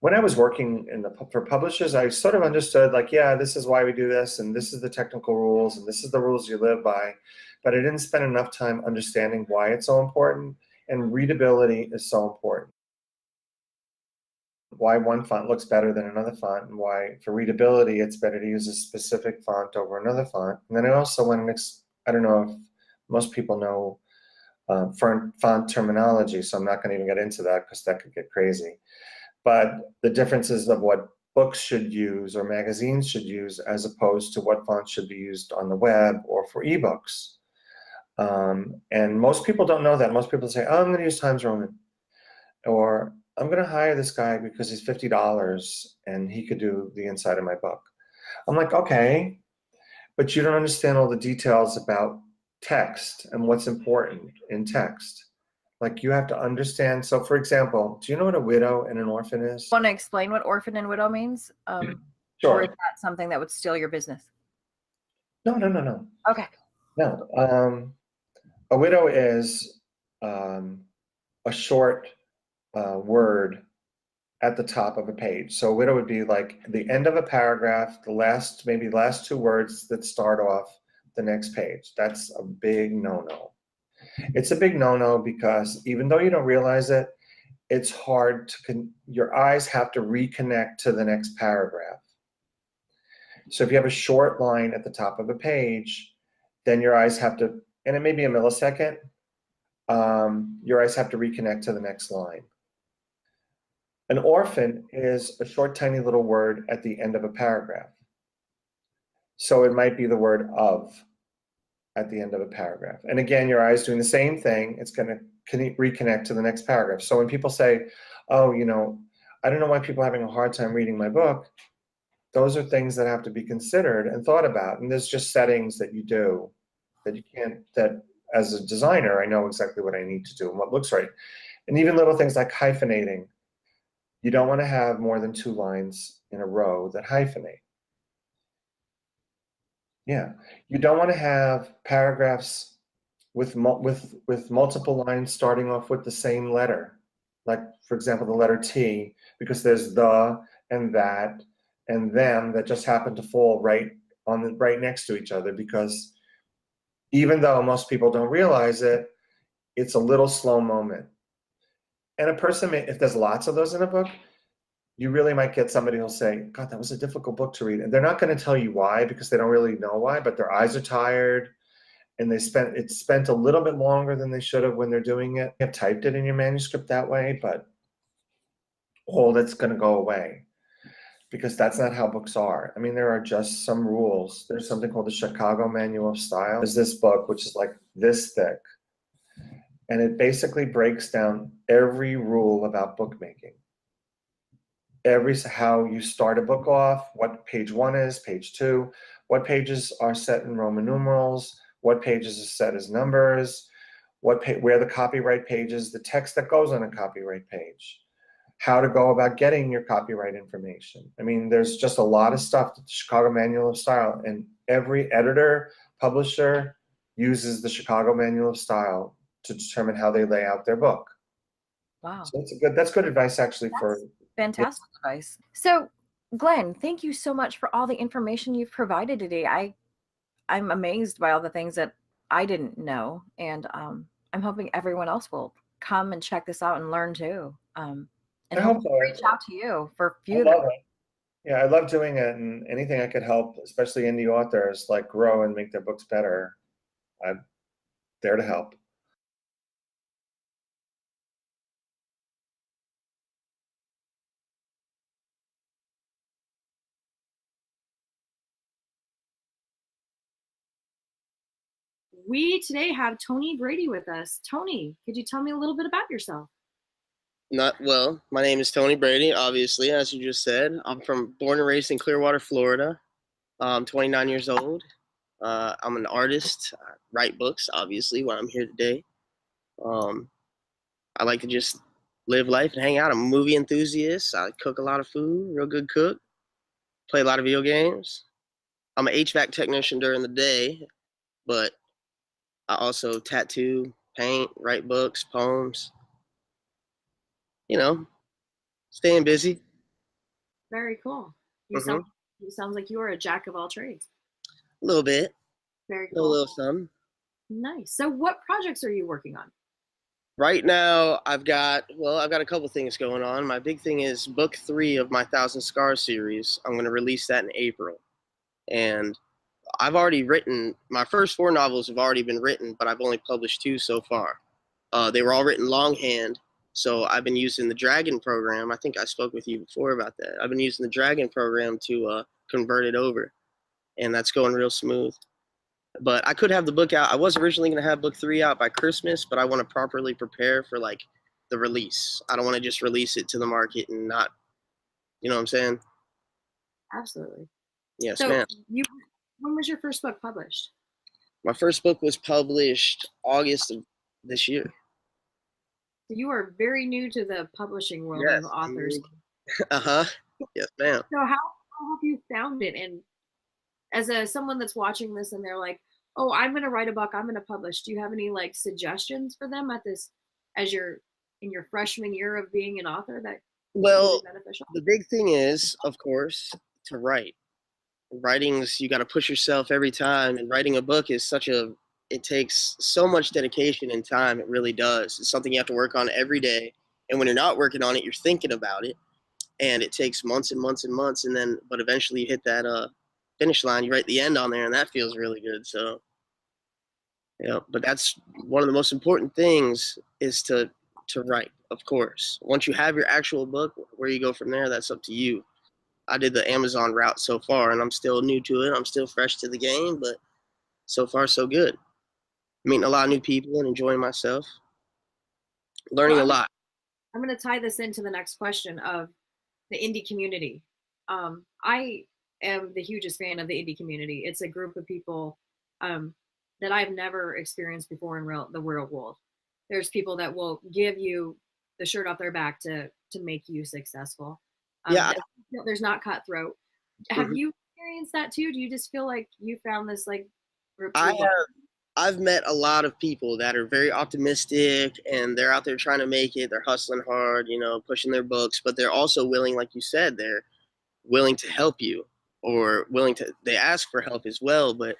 When I was working for publishers, I sort of understood, like, yeah, this is why we do this, and this is the technical rules, and this is the rules you live by. But I didn't spend enough time understanding why it's so important, and readability is so important. Why one font looks better than another font, and why for readability it's better to use a specific font over another font. And then I also went, I don't know if most people know font terminology, so I'm not going to even get into that because that could get crazy. But the differences of what books should use or magazines should use, as opposed to what fonts should be used on the web or for ebooks. And most people don't know that. Most people say, oh, I'm going to use Times Roman, or I'm going to hire this guy because he's $50 and he could do the inside of my book. I'm like, okay, but you don't understand all the details about text and what's important in text. Like, you have to understand. So, for example, do you know what a widow and an orphan is? Want to explain what orphan and widow means? Sure. Or is that something that would steal your business? No. Okay. No. A widow is a short word at the top of a page. So a widow would be like the end of a paragraph, maybe last two words that start off the next page. That's a big no-no. It's a big no-no because even though you don't realize it, it's hard to, your eyes have to reconnect to the next paragraph. So if you have a short line at the top of a page, then your eyes have to, and it may be a millisecond, your eyes have to reconnect to the next line. An orphan is a short, tiny little word at the end of a paragraph. So it might be the word of at the end of a paragraph. And again, your eye is doing the same thing. It's going to reconnect to the next paragraph. So when people say, oh, I don't know why people are having a hard time reading my book, those are things that have to be considered and thought about. And there's just settings that you do that you can't, that as a designer, I know exactly what I need to do and what looks right. And even little things like hyphenating. You don't want to have more than 2 lines in a row that hyphenate. Yeah, you don't want to have paragraphs with multiple lines starting off with the same letter. Like, for example, the letter T, because there's the and that and them that just happen to fall right next to each other, because even though most people don't realize it, it's a little slow moment. And a person may, if there's lots of those in a book, you really might get somebody who'll say, God, that was a difficult book to read. And they're not going to tell you why, because they don't really know why, but their eyes are tired and it spent a little bit longer than they should have when they're doing it. You have typed it in your manuscript that way, but all that's going to go away, because that's not how books are. I mean, there are just some rules. There's something called the Chicago Manual of Style. There's this book, which is like this thick, and it basically breaks down every rule about bookmaking. How you start a book off, what page 1 is, page 2, what pages are set in Roman numerals, what pages are set as numbers, where the copyright page is, the text that goes on a copyright page, how to go about getting your copyright information. I mean, there's just a lot of stuff that the Chicago Manual of Style, and every editor, publisher uses the Chicago Manual of Style to determine how they lay out their book. Wow. So that's good advice, actually. That's fantastic advice. So, Glen, thank you so much for all the information you've provided today. I'm amazed by all the things that I didn't know, and I'm hoping everyone else will come and check this out and learn too. And I hope so. Reach out to you for I love it. Yeah, I love doing it, and anything I could help, especially indie authors, like grow and make their books better, I'm there to help. We today have Tony Brady with us. Tony, could you tell me a little bit about yourself? My name is Tony Brady, obviously, as you just said. I'm born and raised in Clearwater, Florida. I'm 29 years old. I'm an artist. I write books, obviously, why I'm here today. I like to just live life and hang out. I'm a movie enthusiast. I cook a lot of food, real good cook. Play a lot of video games. I'm an HVAC technician during the day, but I also tattoo, paint, write books, poems. You know, staying busy. Very cool. You sounds like you are a jack of all trades. A little bit. Very cool. A little something. Nice. So what projects are you working on? Right now, I've got a couple things going on. My big thing is book 3 of my Thousand Scars series. I'm going to release that in April. And I've already written, my first 4 novels have already been written, but I've only published 2 so far. They were all written longhand. So I've been using the Dragon program. I think I spoke with you before about that. I've been using the Dragon program to convert it over, and that's going real smooth. But I could have the book out. I was originally going to have book 3 out by Christmas, but I want to properly prepare for like the release. I don't want to just release it to the market and not, you know what I'm saying? Absolutely. Yes, so ma'am. When was your first book published? My first book was published August of this year. You are very new to the publishing world of authors. Yes, ma'am. So how have you found it? And as someone that's watching this and they're like, oh, I'm going to write a book, I'm going to publish. Do you have any like suggestions for them as you're in your freshman year of being an author that really beneficial? The big thing is, of course, to write. Writing's, you got to push yourself every time, and writing a book is it takes so much dedication and time. It really does. It's something you have to work on every day. And when you're not working on it, you're thinking about it, and it takes months and months and months. And then, but eventually you hit that finish line, you write the end on there, and that feels really good. So, yeah, but that's one of the most important things is to write, of course. Once you have your actual book, where you go from there, that's up to you. I did the Amazon route so far, and I'm still new to it. I'm still fresh to the game, but so far so good. Meeting a lot of new people and enjoying myself. Learning a lot. I'm going to tie this into the next question of the indie community. I am the hugest fan of the indie community. It's a group of people that I've never experienced before in the real world. There's people that will give you the shirt off their back to make you successcal. Yeah. There's not cutthroat. Have you experienced that too? Do you just feel like you found this like group? I've met a lot of people that are very optimistic and they're out there trying to make it. They're hustling hard, you know, pushing their books, but they're also willing, like you said, they're willing to help you or they ask for help as well. But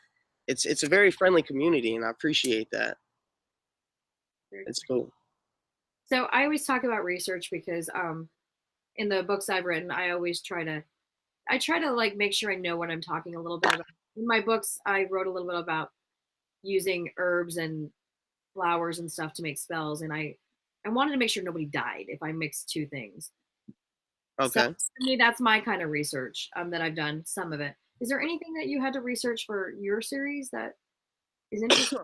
it's a very friendly community and I appreciate that. It's cool. So I always talk about research because in the books I've written, I try to like make sure I know what I'm talking a little bit about. In my books, I wrote a little bit about using herbs and flowers and stuff to make spells, and I wanted to make sure nobody died if I mixed two things. Okay. So to me, that's my kind of research that I've done, some of it. Is there anything that you had to research for your series that is interesting?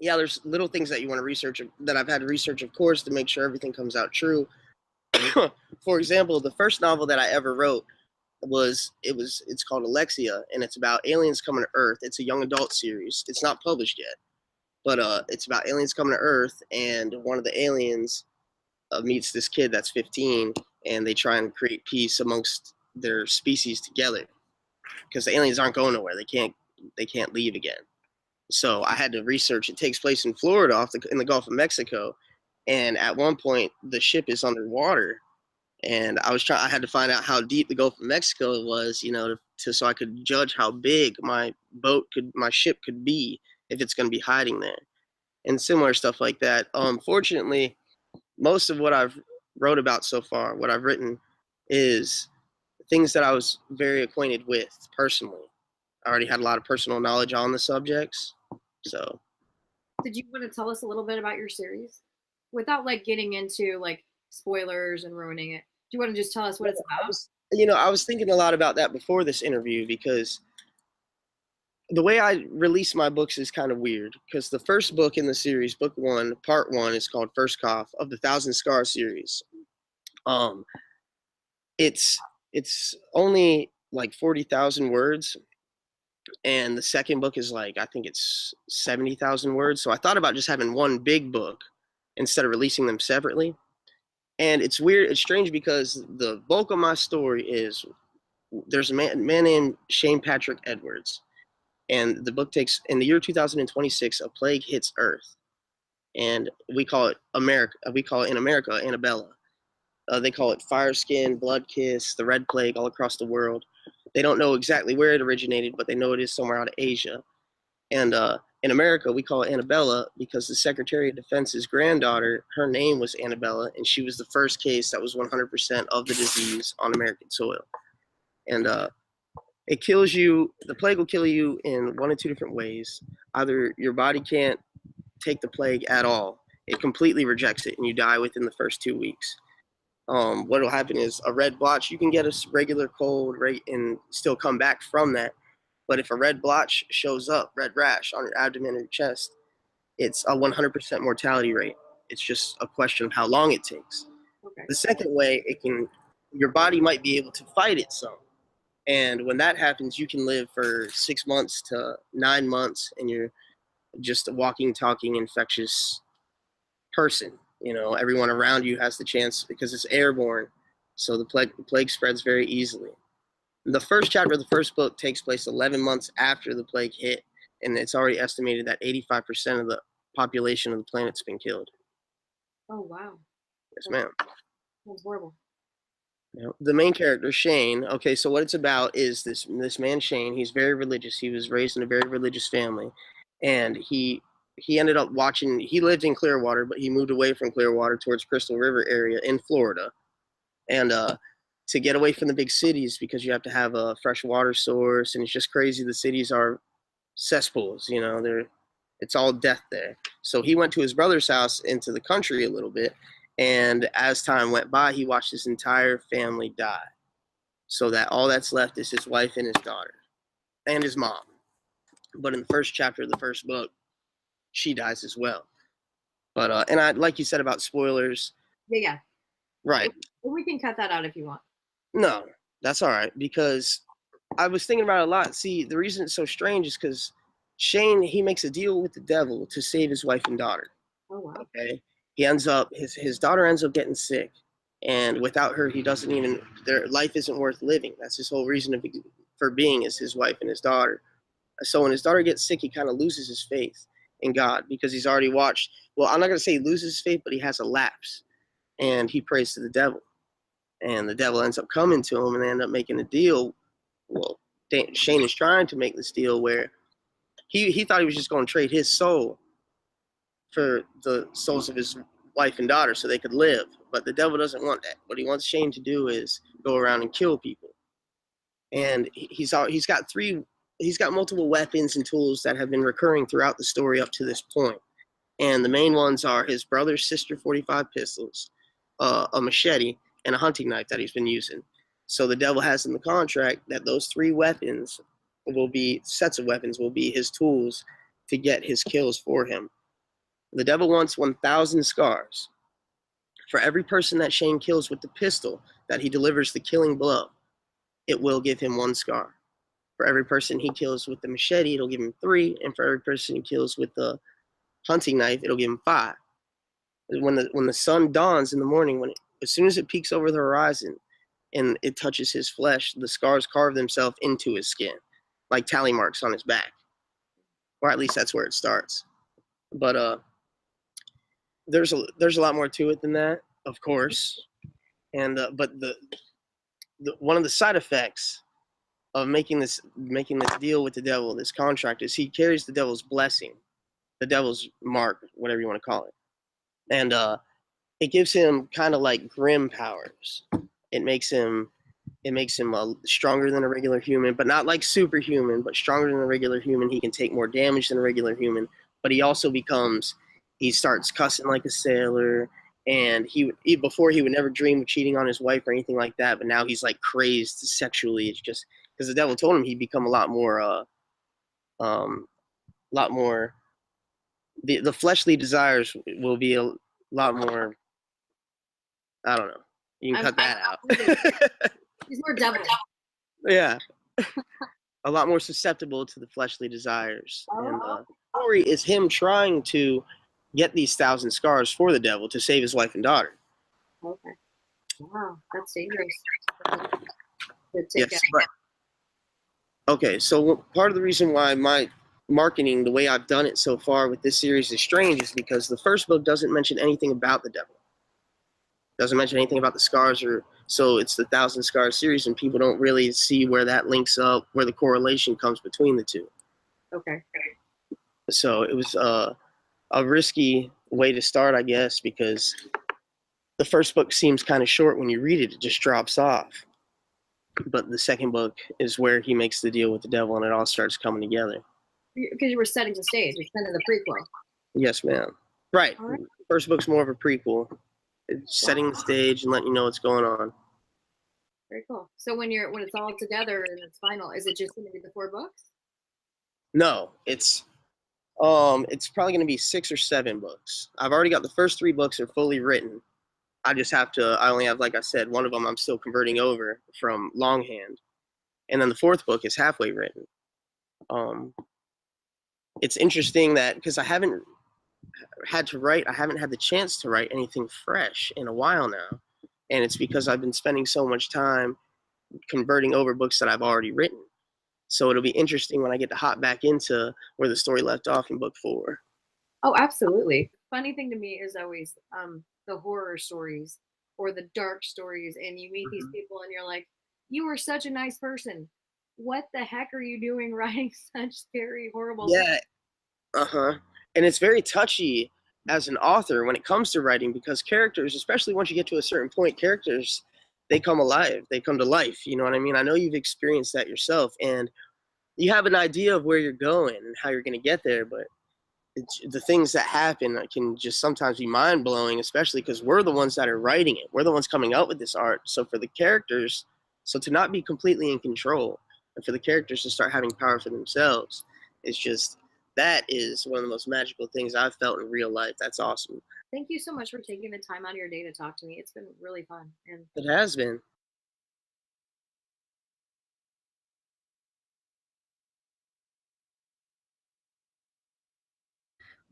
Yeah, there's little things that you want to research that I've had to research, of course, to make sure everything comes out true. For example, the first novel that I ever wrote it's called Alexia, and it's about aliens coming to Earth. It's a young adult series. It's not published yet, but it's about aliens coming to Earth, and one of the aliens meets this kid that's 15, and they try and create peace amongst their species together because the aliens aren't going nowhere. They can't leave again. So I had to research. It takes place in Florida, in the Gulf of Mexico, and at one point the ship is underwater. And I had to find out how deep the Gulf of Mexico was, you know, so I could judge how big my ship could be if it's going to be hiding there, and similar stuff like that. Fortunately, most of what I've wrote about so far, what I've written, is things that I was very acquainted with personally. I already had a lot of personal knowledge on the subjects, so. Did you want to tell us a little bit about your series, without like getting into like spoilers and ruining it? Do you want to just tell us what it's about? I was thinking a lot about that before this interview because the way I release my books is kind of weird because the first book in the series, book 1, part 1, is called First Cough of the Thousand Scars series. It's only like 40,000 words, and the second book is like, I think it's 70,000 words. So I thought about just having one big book instead of releasing them separately. And it's weird, it's strange because the bulk of my story is there's a man named Shane Patrick Edwards. And the book takes, in the year 2026, a plague hits Earth. And we call it America. We call it in America, Annabella. They call it fire skin, blood kiss, the red plague all across the world. They don't know exactly where it originated, but they know it is somewhere out of Asia. And in America, we call it Annabella because the Secretary of Defense's granddaughter, her name was Annabella, and she was the first case that was 100% of the disease on American soil. And it kills you, the plague will kill you in one of two different ways. Either your body can't take the plague at all, it completely rejects it, and you die within the first 2 weeks. What will happen is a red blotch, you can get a regular cold, right, and still come back from that. But if a red blotch shows up, red rash on your abdomen or your chest, it's a 100% mortality rate. It's just a question of how long it takes. Okay. The second way, your body might be able to fight it some. And when that happens, you can live for 6 months to 9 months, and you're just a walking, talking, infectious person. You know, everyone around you has the chance because it's airborne. So the plague spreads very easily. The first chapter of the first book takes place 11 months after the plague hit, and it's already estimated that 85% of the population of the planet's been killed. Oh, wow. Yes, ma'am. That's horrible. You know, the main character, Shane, okay, so what it's about is this man, Shane. He's very religious. He was raised in a very religious family, and he ended up he lived in Clearwater, but he moved away from Clearwater towards Crystal River area in Florida. And to get away from the big cities because you have to have a fresh water source, and it's just crazy. The cities are cesspools, you know, it's all death there. So he went to his brother's house into the country a little bit, and as time went by, he watched his entire family die. So that all that's left is his wife and his daughter and his mom. But in the first chapter of the first book, she dies as well. But and I, like you said about spoilers. Yeah. Right. We can cut that out if you want. No, that's all right, because I was thinking about it a lot. See, the reason it's so strange is because Shane, he makes a deal with the devil to save his wife and daughter. Oh, wow. Okay. he ends up, his daughter ends up getting sick, and without her, he doesn't even, their life isn't worth living. That's his whole reason for being, is his wife and his daughter. So when his daughter gets sick, he kind of loses his faith in God, because he's already watched, well, I'm not going to say he loses his faith, but he has a lapse, and he prays to the devil, and the devil ends up coming to him, and they end up making a deal. Well, Shane is trying to make this deal where he thought he was just going to trade his soul for the souls of his wife and daughter so they could live. But the devil doesn't want that. What he wants Shane to do is go around and kill people. And he's got multiple weapons and tools that have been recurring throughout the story up to this point. And the main ones are his brother's sister 45 pistols, a machete, and a hunting knife that he's been using. So the devil has in the contract that those three weapons sets of weapons will be his tools to get his kills for him. The devil wants 1,000 scars. For every person that Shane kills with the pistol that he delivers the killing blow, it will give him 1 scar. For every person he kills with the machete, it'll give him 3, and for every person he kills with the hunting knife, it'll give him 5. When the sun dawns in the morning, as soon as it peeks over the horizon and it touches his flesh, the scars carve themselves into his skin, like tally marks on his back, or at least that's where it starts. But there's a lot more to it than that, of course, and but the one of the side effects of making this deal with the devil, this contract, is he carries the devil's blessing, the devil's mark, whatever you want to call it, and it gives him kind of like grim powers. It makes him stronger than a regular human, but not like superhuman, but stronger than a regular human. He can take more damage than a regular human, but he also he starts cussing like a sailor, and before he would never dream of cheating on his wife or anything like that, but now he's like crazed sexually. It's just because the devil told him he'd become a lot more the fleshly desires will be a lot more, I don't know. You can cut that out. He's more devil. Yeah. A lot more susceptible to the fleshly desires. Oh. And the story is him trying to get these 1,000 scars for the devil to save his wife and daughter. Okay. Wow, that's dangerous. Yes, but, okay, so part of the reason why my marketing, the way I've done it so far with this series, is strange is because the first book doesn't mention anything about the devil. Doesn't mention anything about the scars, so it's the 1,000 Scars series, and people don't really see where that links up, where the correlation comes between the two. Okay. So it was a risky way to start, I guess, because the first book seems kind of short when you read it. It just drops off. But the second book is where he makes the deal with the devil, and it all starts coming together. Because you were setting the stage. You're setting the prequel. Yes, ma'am. Right. All right. First book's more of a prequel. It's setting the stage and letting you know what's going on. Very cool. So when it's all together and it's final, is it just going to be the 4 books? No, it's probably going to be 6 or 7 books. I've already got the first 3 books are fully written. I only have, like I said, one of them I'm still converting over from longhand. And then the 4th book is halfway written. It's interesting that because I haven't had the chance to write anything fresh in a while now. And it's because I've been spending so much time converting over books that I've already written. So it'll be interesting when I get to hop back into where the story left off in book 4. Oh, absolutely. Funny thing to me is always the horror stories or the dark stories, and you meet these people and you're like, you were such a nice person. What the heck are you doing writing such scary, horrible Yeah. And it's very touchy as an author when it comes to writing, because characters, especially once you get to a certain point, characters, they come alive. They come to life. You know what I mean? I know you've experienced that yourself, and you have an idea of where you're going and how you're going to get there, but the things that happen can just sometimes be mind-blowing, especially because we're the ones that are writing it. We're the ones coming up with this art. So for the characters, to not be completely in control and for the characters to start having power for themselves, it's just, that is one of the most magical things I've felt in real life. That's awesome. Thank you so much for taking the time out of your day to talk to me. It's been really fun. And it has been.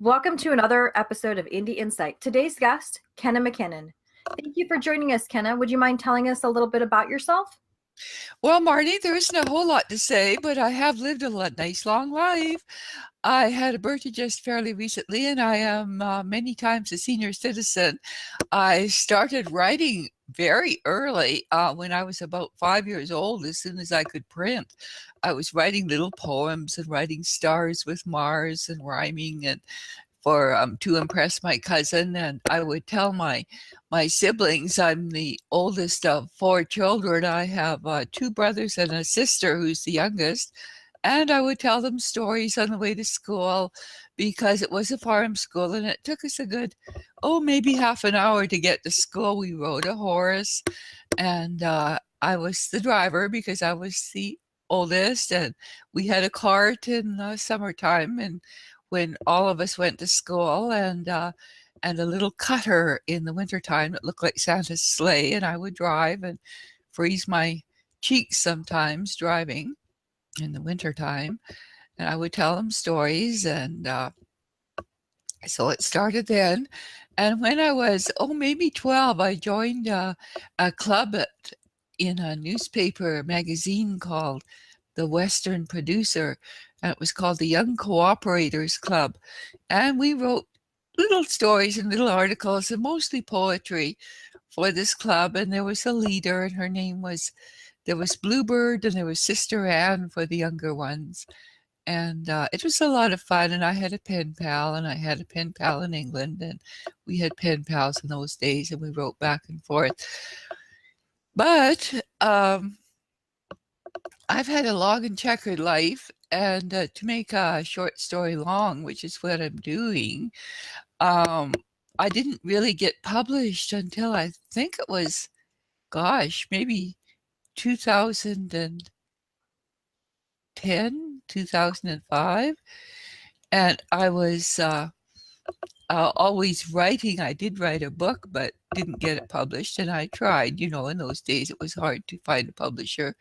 Welcome to another episode of Indie Insight. Today's guest, Kenna McKinnon. Thank you for joining us, Kenna. Would you mind telling us a little bit about yourself? Well, Marnie, there isn't a whole lot to say, but I have lived a nice long life. I had a birthday just fairly recently, and I am many times a senior citizen. I started writing very early when I was about 5 years old. As soon as I could print, I was writing little poems and writing stars with Mars and rhyming and for to impress my cousin. And I would tell my siblings, I'm the oldest of 4 children. I have 2 brothers and a sister who's the youngest. And I would tell them stories on the way to school because it was a farm school and it took us a good, maybe half an hour to get to school. We rode a horse and I was the driver because I was the oldest, and we had a cart in the summertime and when all of us went to school, and a little cutter in the wintertime that looked like Santa's sleigh, and I would drive and freeze my cheeks sometimes driving in the wintertime, and I would tell them stories, and so it started then. And when I was, maybe 12, I joined a club in a newspaper magazine called The Western Producer, and it was called the Young Cooperators Club. And we wrote little stories and little articles, and mostly poetry for this club. And there was a leader, and her name was, there was Bluebird, and there was Sister Anne for the younger ones. And it was a lot of fun, and I had a pen pal, and I had a pen pal in England, and we had pen pals in those days, and we wrote back and forth. But I've had a long and checkered life, and to make a short story long, which is what I'm doing, I didn't really get published until I think it was, maybe 2010, 2005. And I was always writing. I did write a book, but didn't get it published. And I tried, in those days it was hard to find a publisher.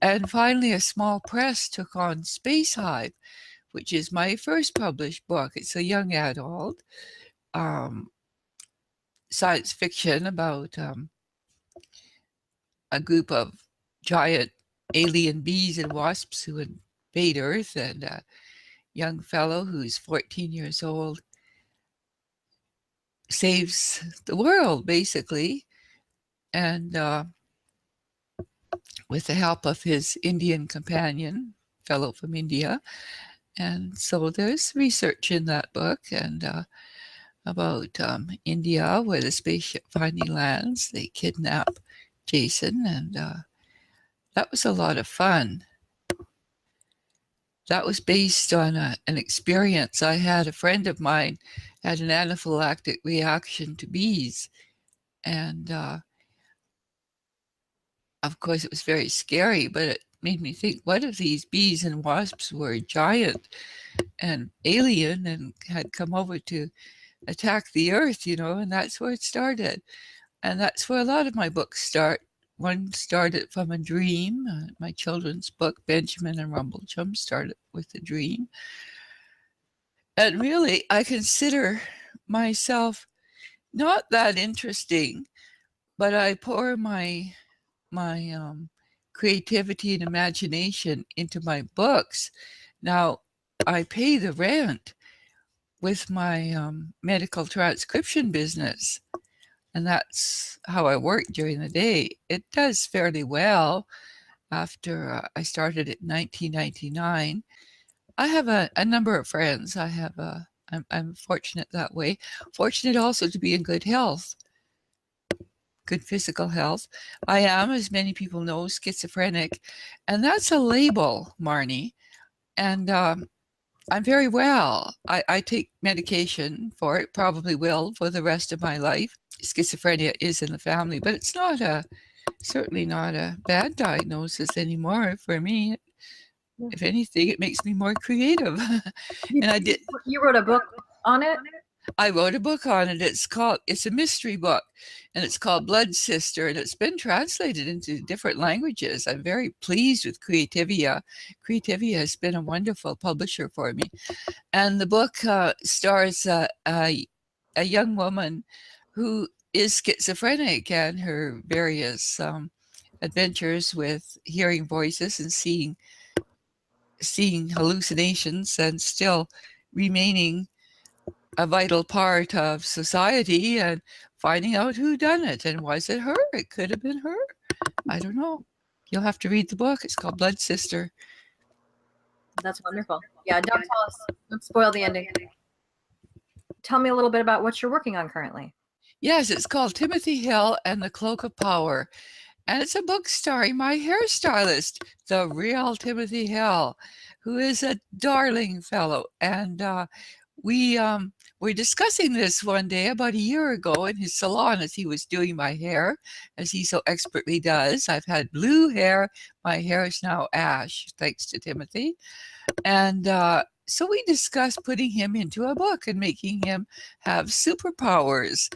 And finally, a small press took on Space Hive, which is my first published book. It's a young adult science fiction about a group of giant alien bees and wasps who invade Earth, and a young fellow who's 14 years old saves the world, basically, and with the help of his Indian companion, fellow from India. And so there's research in that book, and about India, where the spaceship finally lands. They kidnap Jason, and that was a lot of fun. That was based on an experience I had. A friend of mine had an anaphylactic reaction to bees, and of course it was very scary, but it made me think, what if these bees and wasps were giant and alien and had come over to attack the Earth, and that's where it started. And that's where a lot of my books start. One started from a dream. My children's book, Benjamin and Rumblechum, started with a dream. And really, I consider myself not that interesting, but I pour my creativity and imagination into my books. Now, I pay the rent with my medical transcription business, and that's how I work during the day. It does fairly well. After I started in 1999, I have a number of friends. I'm fortunate that way. Fortunate also to be in good health, good physical health. I am, as many people know, schizophrenic, and that's a label, Marnie. And I'm very well. I take medication for it, probably will for the rest of my life. Schizophrenia is in the family, but it's certainly not a bad diagnosis anymore for me. If anything, it makes me more creative. And I did. You wrote a book on it? I wrote a book on it. It's a mystery book, and it's called Blood Sister, and it's been translated into different languages. I'm very pleased with Creativia. Creativia has been a wonderful publisher for me. And the book stars a young woman who is schizophrenic, and her various adventures with hearing voices and seeing hallucinations, and still remaining a vital part of society, and finding out who done it. And was it her? It could have been her. I don't know. You'll have to read the book. It's called Blood Sister. That's wonderful. Yeah, don't tell us. Don't spoil the ending. Tell me a little bit about what you're working on currently. Yes, it's called Timothy Hill and the Cloak of Power. And it's a book starring my hairstylist, the real Timothy Hill, who is a darling fellow. And we were discussing this one day about a year ago in his salon as he was doing my hair, as he so expertly does. I've had blue hair. My hair is now ash, thanks to Timothy. And so we discussed putting him into a book and making him have superpowers.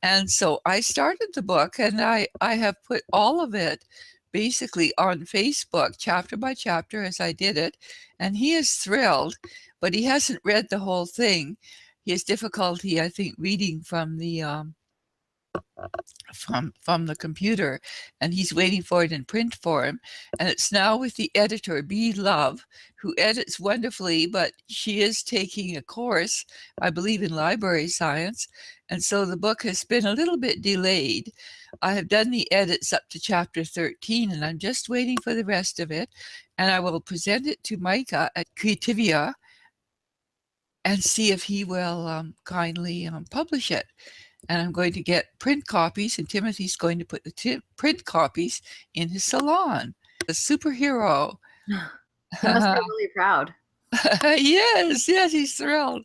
And so I started the book, and I have put all of it basically on Facebook, chapter by chapter, as I did it. And he is thrilled, but he hasn't read the whole thing. He has difficulty, I think, reading from the computer, and he's waiting for it in print form. And it's now with the editor, Bee Love, who edits wonderfully, but she is taking a course, I believe, in library science. And so the book has been a little bit delayed. I have done the edits up to chapter 13, and I'm just waiting for the rest of it. And I will present it to Micah at Creativia and see if he will kindly publish it. And I'm going to get print copies, and Timothy's going to put the print copies in his salon. A superhero. He must be really proud. Yes, he's thrilled.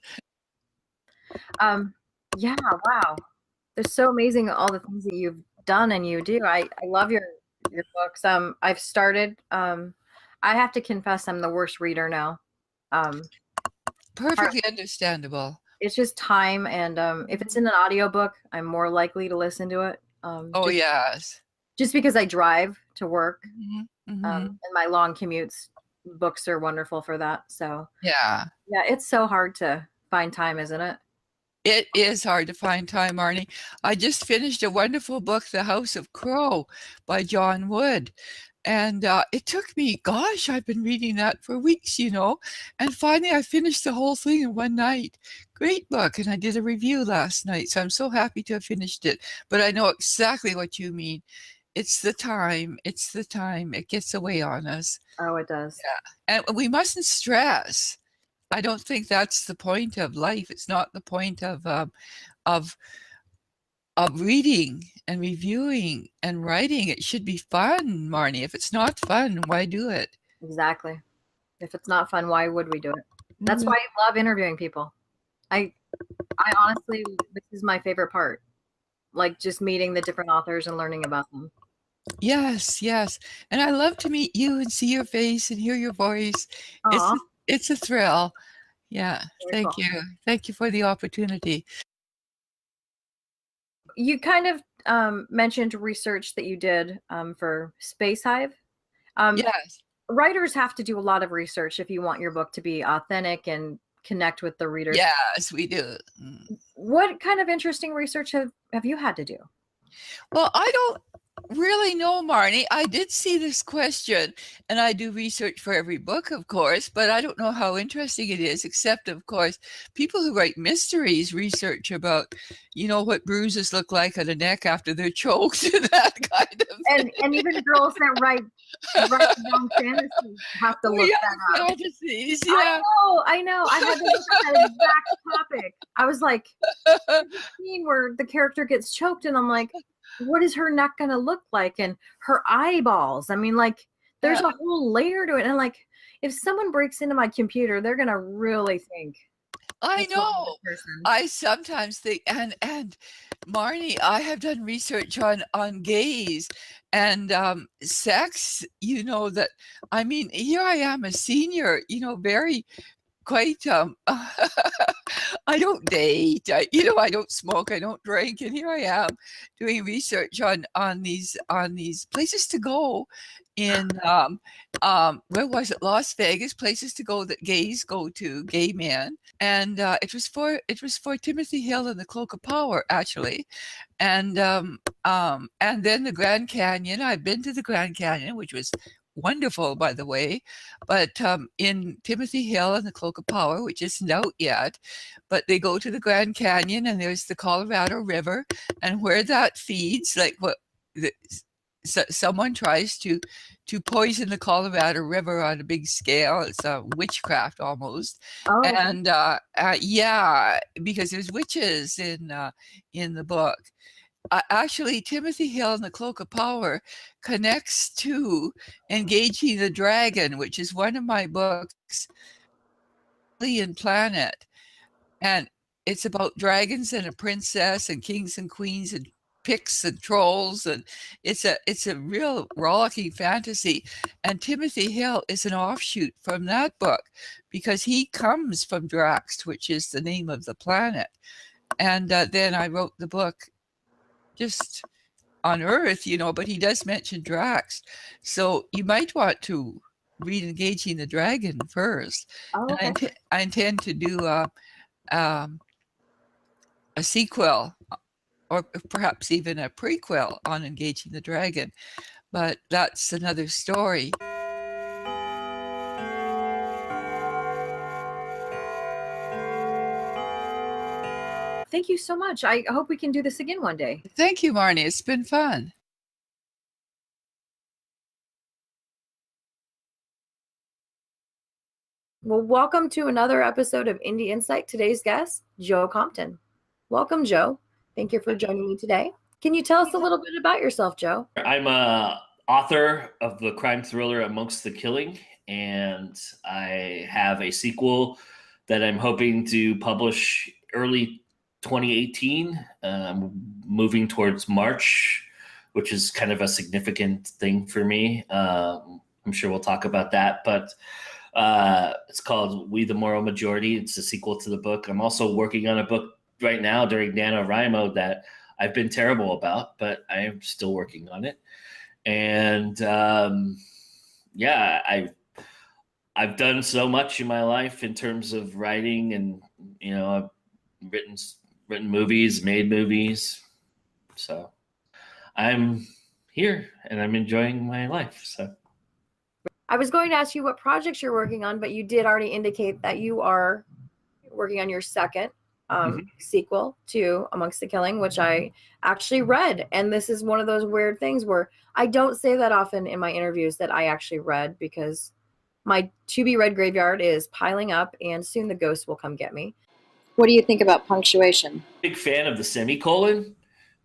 Yeah, wow. They're so amazing, all the things that you've done and you do. I love your books. I've started, I have to confess I'm the worst reader now. Perfectly understandable. It's just time, and if it's in an audiobook, I'm more likely to listen to it. Yes. Just because I drive to work, and my long commutes, books are wonderful for that. So yeah, it's so hard to find time, isn't it? It is hard to find time, Marnie. I just finished a wonderful book, The House of Crow by John Wood. And it took me, gosh, I've been reading that for weeks, and finally I finished the whole thing in one night. Great book. And I did a review last night, so I'm so happy to have finished it. But I know exactly what you mean. It's the time. It gets away on us. Oh, it does. Yeah. And we mustn't stress. I don't think that's the point of life. It's not the point of reading and reviewing and writing. It should be fun, Marnie. If it's not fun, why do it? Exactly. If it's not fun, why would we do it? That's why I love interviewing people. I honestly, this is my favorite part. Like just meeting the different authors and learning about them. Yes. And I love to meet you and see your face and hear your voice. It's a thrill. Yeah. Very cool. You. Thank you for the opportunity. You kind of mentioned research that you did for Space Hive. Yes. Writers have to do a lot of research if you want your book to be authentic and connect with the readers. Yes, we do. What kind of interesting research have you had to do? Well, I don't really know, Marnie. I did see this question, and I do research for every book, of course, but I don't know how interesting it is, except, of course, people who write mysteries research about, what bruises look like on the neck after they're choked and that kind of thing. And even girls that write young fantasies have to look that up. Fantasies, yeah. I know. I had to look at that exact topic. I was like, the scene where the character gets choked, and I'm like, what is her neck going to look like? And her eyeballs. I mean, like, there's a whole layer to it. And like, if someone breaks into my computer, they're going to really think. I know. I sometimes think, and Marnie, I have done research on gays and sex, that, I mean, here I am, a senior, very quite I don't date. I don't smoke. I don't drink. And here I am doing research on these places to go in where was it? Las Vegas, places to go that gays go to, gay men. And it was for Timothy Hill and the Cloak of Power, actually. And then the Grand Canyon. I've been to the Grand Canyon, which was wonderful, by the way. But in Timothy Hill and the Cloak of Power, which isn't out yet, but they go to the Grand Canyon, and there's the Colorado River, and where that feeds, like someone tries to poison the Colorado River on a big scale. It's a witchcraft almost. Oh. And yeah, because there's witches in the book. Actually, Timothy Hill and the Cloak of Power connects to Engaging the Dragon, which is one of my books, Alien Planet. And it's about dragons and a princess and kings and queens and picks and trolls, and it's a real rollicking fantasy. And Timothy Hill is an offshoot from that book because he comes from Drax, which is the name of the planet. And then I wrote the book just on Earth, but he does mention Drax. So you might want to read Engaging the Dragon first. Oh, okay. And I intend to do a sequel, or perhaps even a prequel on Engaging the Dragon, but that's another story. Thank you so much. I hope we can do this again one day. Thank you, Marnie. It's been fun. Well, welcome to another episode of Indie Insight. Today's guest, Joe Compton. Welcome, Joe. Thank you for joining me today. Can you tell us a little bit about yourself, Joe? I'm a author of the crime thriller Amongst the Killing, and I have a sequel that I'm hoping to publish early 2018, moving towards March, which is kind of a significant thing for me. I'm sure we'll talk about that, but it's called We the Moral Majority. It's a sequel to the book. I'm also working on a book right now during NaNoWriMo that I've been terrible about, but I am still working on it. And yeah, I've done so much in my life in terms of writing, and I've written movies, made movies. So I'm here and I'm enjoying my life. So I was going to ask you what projects you're working on, but you did already indicate that you are working on your second sequel to Amongst the Killing, which I actually read. And this is one of those weird things where I don't say that often in my interviews that I actually read, because my to-be-read graveyard is piling up and soon the ghost will come get me. What do you think about punctuation? Big fan of the semicolon,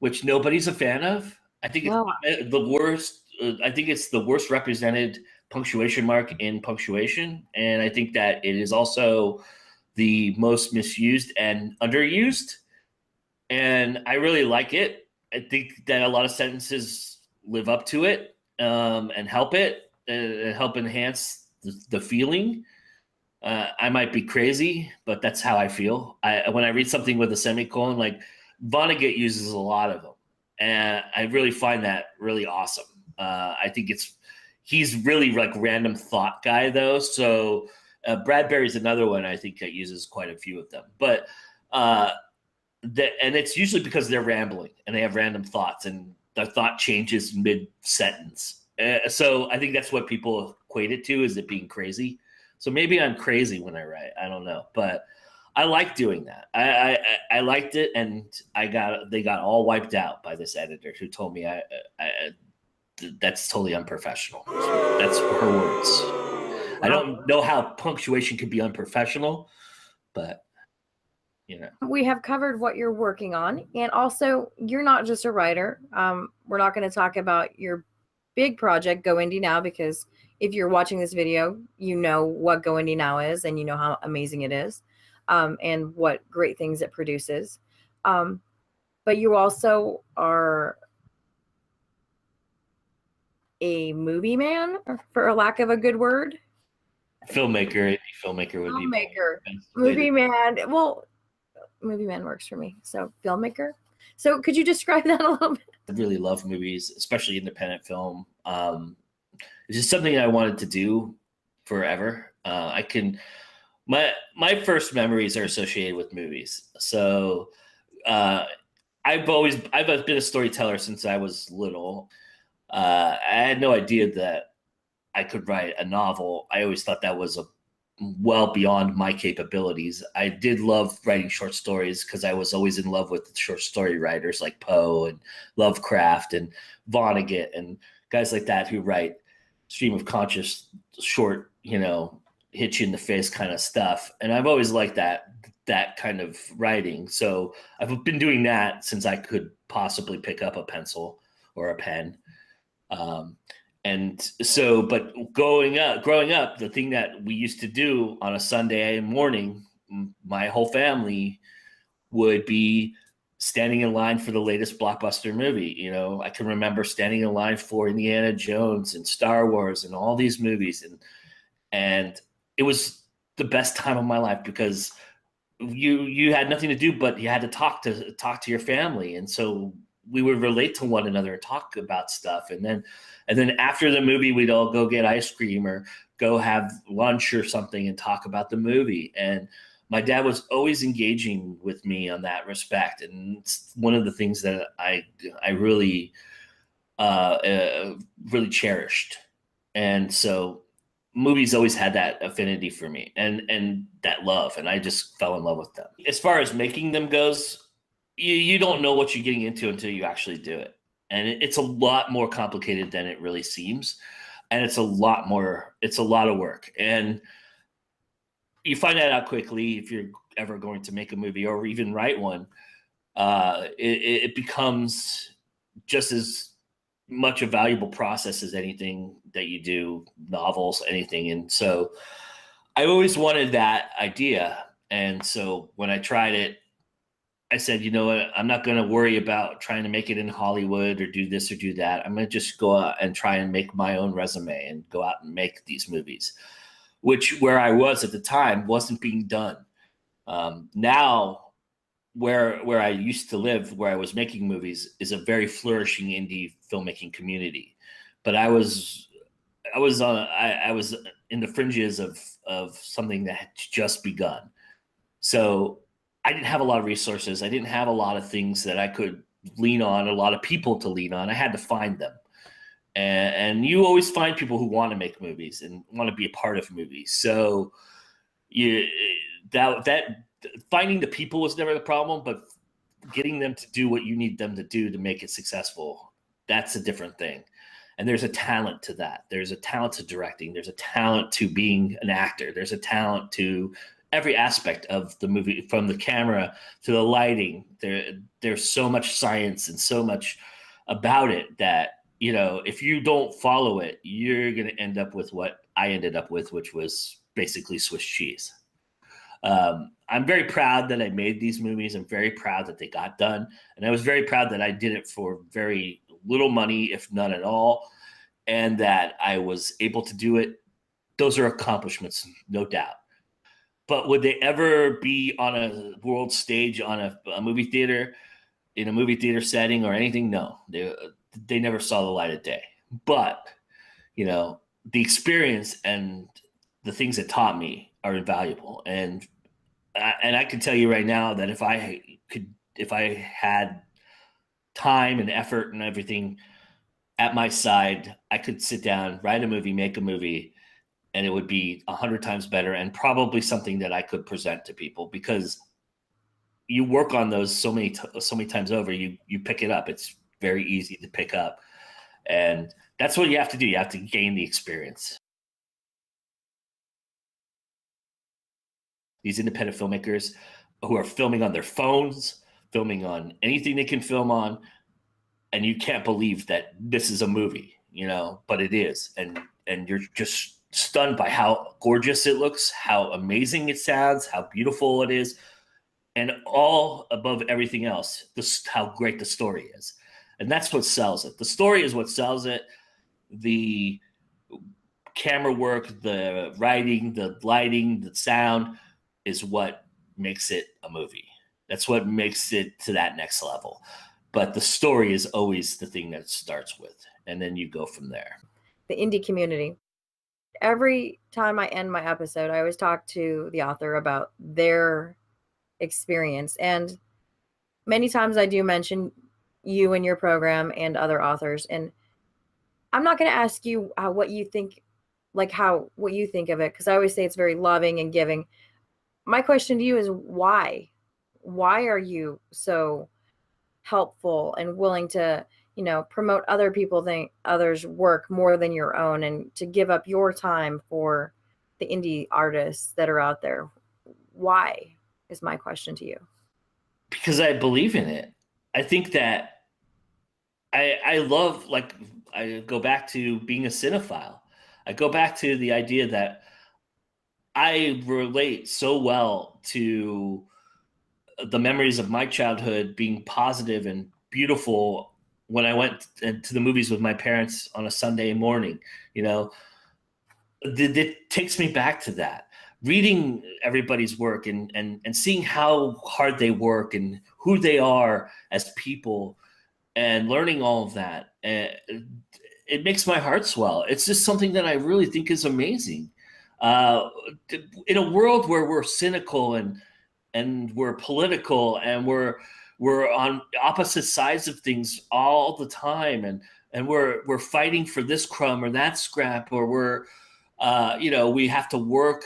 which nobody's a fan of. I think it's the worst. I think it's the worst represented punctuation mark in punctuation. And I think that it is also the most misused and underused. And I really like it. I think that a lot of sentences live up to it and help it, and help enhance the feeling. I might be crazy, but that's how I feel. When I read something with a semicolon, like Vonnegut uses a lot of them, and I really find that really awesome. I think he's really like random thought guy though. So Bradbury's another one I think that uses quite a few of them, but and it's usually because they're rambling and they have random thoughts and their thought changes mid sentence. So I think that's what people equate it to, is it being crazy. So maybe I'm crazy when I write. I don't know, but I like doing that. I liked it, and they got all wiped out by this editor who told me that's totally unprofessional. That's her words. Wow. I don't know how punctuation could be unprofessional, but we have covered what you're working on, and also you're not just a writer. We're not going to talk about your big project, GoIndieNow, because if you're watching this video, you know what GoIndieNow is, and you know how amazing it is, and what great things it produces. But you also are a movie man, for a lack of a good word. Filmmaker, indie filmmaker would filmmaker. be Movie man. Well, movie man works for me. So filmmaker. So could you describe that a little bit? I really love movies, especially independent film. It's just something I wanted to do forever. My first memories are associated with movies. So I've been a storyteller since I was little. I had no idea that I could write a novel. I always thought that was well beyond my capabilities. I did love writing short stories because I was always in love with short story writers like Poe and Lovecraft and Vonnegut and guys like that who write stream of conscious, short, hit you in the face kind of stuff. And I've always liked that kind of writing. So I've been doing that since I could possibly pick up a pencil or a pen. But growing up, the thing that we used to do on a Sunday morning, my whole family would be standing in line for the latest blockbuster movie. I can remember standing in line for Indiana Jones and Star Wars and all these movies. And it was the best time of my life because you had nothing to do, but you had to talk to your family. And so we would relate to one another and talk about stuff. And then after the movie, we'd all go get ice cream or go have lunch or something and talk about the movie. And my dad was always engaging with me on that respect. And it's one of the things that I really, really cherished. And so movies always had that affinity for me and that love. And I just fell in love with them. As far as making them goes, you don't know what you're getting into until you actually do it. And it's a lot more complicated than it really seems. And it's a lot of work. And you find that out quickly if you're ever going to make a movie or even write one. It becomes just as much a valuable process as anything that you do, novels, anything. And so I always wanted that idea. And so when I tried it, I said, you know what, I'm not going to worry about trying to make it in Hollywood or do this or do that. I'm going to just go out and try and make my own resume and go out and make these movies, which where I was at the time wasn't being done. Now, where I used to live, where I was making movies, is a very flourishing indie filmmaking community. But I was in the fringes of something that had just begun. So I didn't have a lot of resources. I didn't have a lot of things that I could lean on, a lot of people to lean on. I had to find them. And you always find people who want to make movies and want to be a part of movies. So that finding the people was never the problem, but getting them to do what you need them to do to make it successful, that's a different thing. And there's a talent to that. There's a talent to directing. There's a talent to being an actor. There's a talent to every aspect of the movie, from the camera to the lighting. There's so much science and so much about it that, if you don't follow it, you're going to end up with what I ended up with, which was basically Swiss cheese. I'm very proud that I made these movies. I'm very proud that they got done. And I was very proud that I did it for very little money, if none at all, and that I was able to do it. Those are accomplishments, no doubt. But would they ever be on a world stage, on a movie theater, in a movie theater setting or anything? No, they never saw the light of day. But, the experience and the things it taught me are invaluable. And I can tell you right now that if I had time and effort and everything at my side, I could sit down, write a movie, make a movie, and it would be 100 times better and probably something that I could present to people, because you work on those so many times over, you pick it up. It's very easy to pick up. And that's what you have to do. You have to gain the experience. These independent filmmakers who are filming on their phones, filming on anything they can film on, and you can't believe that this is a movie, but it is. And you're just stunned by how gorgeous it looks, how amazing it sounds, how beautiful it is, and all above everything else, how great the story is. And that's what sells it. The story is what sells it. The camera work, the writing, the lighting, the sound is what makes it a movie. That's what makes it to that next level. But the story is always the thing that it starts with, and then you go from there. The indie community. Every time I end my episode, I always talk to the author about their experience. And many times I do mention you and your program and other authors. And I'm not going to ask you what you think, what you think of it, because I always say it's very loving and giving. My question to you is why? Why are you so helpful and willing to, promote others' work more than your own, and to give up your time for the indie artists that are out there? Why is my question to you. Because I believe in it. I think that I love, like, I go back to being a cinephile. I go back to the idea that I relate so well to the memories of my childhood being positive and beautiful when I went to the movies with my parents on a Sunday morning. It takes me back to that. Reading everybody's work and seeing how hard they work and who they are as people, and learning all of that, it makes my heart swell. It's just something that I really think is amazing. In a world where we're cynical and we're political and we're on opposite sides of things all the time, and we're fighting for this crumb or that scrap, or we're we have to work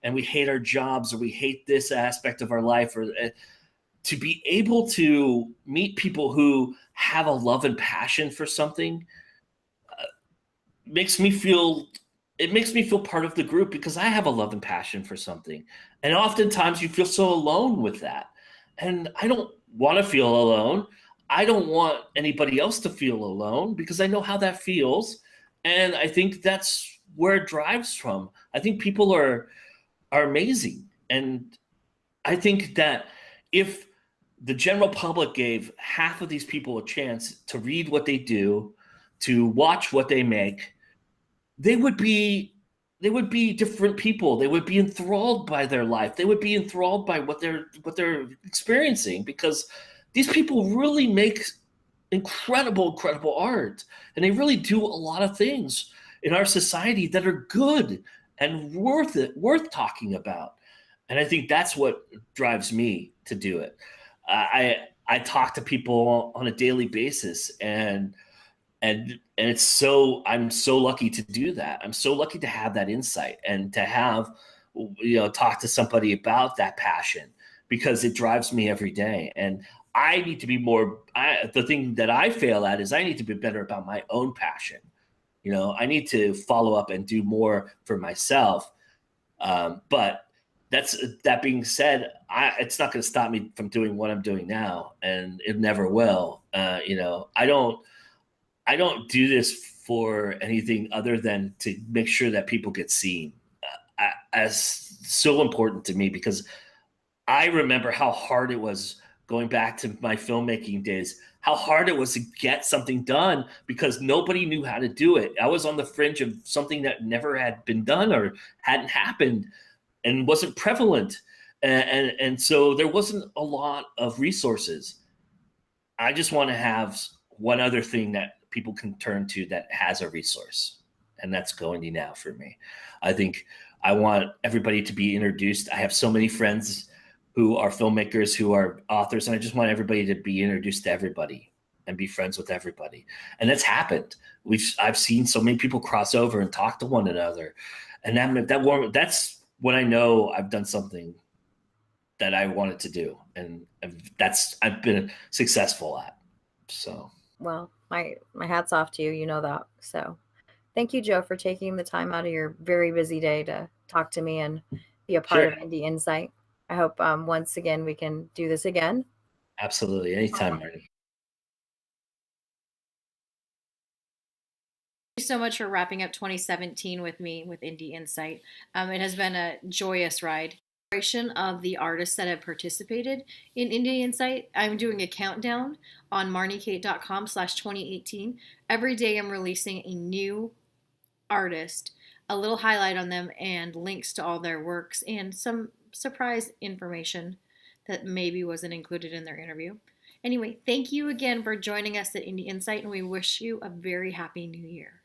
and we hate our jobs, or we hate this aspect of our life, or to be able to meet people who have a love and passion for something makes me feel part of the group, because I have a love and passion for something. And oftentimes you feel so alone with that. And I don't want to feel alone. I don't want anybody else to feel alone, because I know how that feels. And I think that's where it drives from. I think people are amazing. And I think that if the general public gave half of these people a chance to read what they do, to watch what they make, they would be different people. They would be enthralled by their life. They would be enthralled by what they're experiencing, because these people really make incredible art, and they really do a lot of things in our society that are good and worth talking about. And I think that's what drives me to do it. I talk to people on a daily basis, and I'm so lucky to do that. I'm so lucky to have that insight and to have, talk to somebody about that passion, because it drives me every day. And I need to be more, the thing that I fail at is I need to be better about my own passion. I need to follow up and do more for myself. But that being said, it's not going to stop me from doing what I'm doing now, and it never will. I don't do this for anything other than to make sure that people get seen. As so important to me, because I remember how hard it was going back to my filmmaking days, how hard it was to get something done, because nobody knew how to do it. I was on the fringe of something that never had been done or hadn't happened and wasn't prevalent. And so there wasn't a lot of resources. I just want to have one other thing that people can turn to that has a resource, and that's GoIndieNow for me. I think I want everybody to be introduced. I have so many friends who are filmmakers, who are authors, and I just want everybody to be introduced to everybody and be friends with everybody. And that's happened. I've seen so many people cross over and talk to one another, and that's when I know I've done something that I wanted to do, and I've been successful at. So, well, my hat's off to you. You know that. So, thank you, Joe, for taking the time out of your very busy day to talk to me and be a part of Indie Insight. I hope once again we can do this again. Absolutely, anytime, Marnie. Thank you so much for wrapping up 2017 with me with Indie Insight. It has been a joyous ride. Of the artists that have participated in Indie Insight, I'm doing a countdown on marniecate.com/2018. Every day I'm releasing a new artist a little highlight on them and links to all their works and some surprise information that maybe wasn't included in their interview. Anyway, thank you again for joining us at Indie Insight, and we wish you a very happy new year.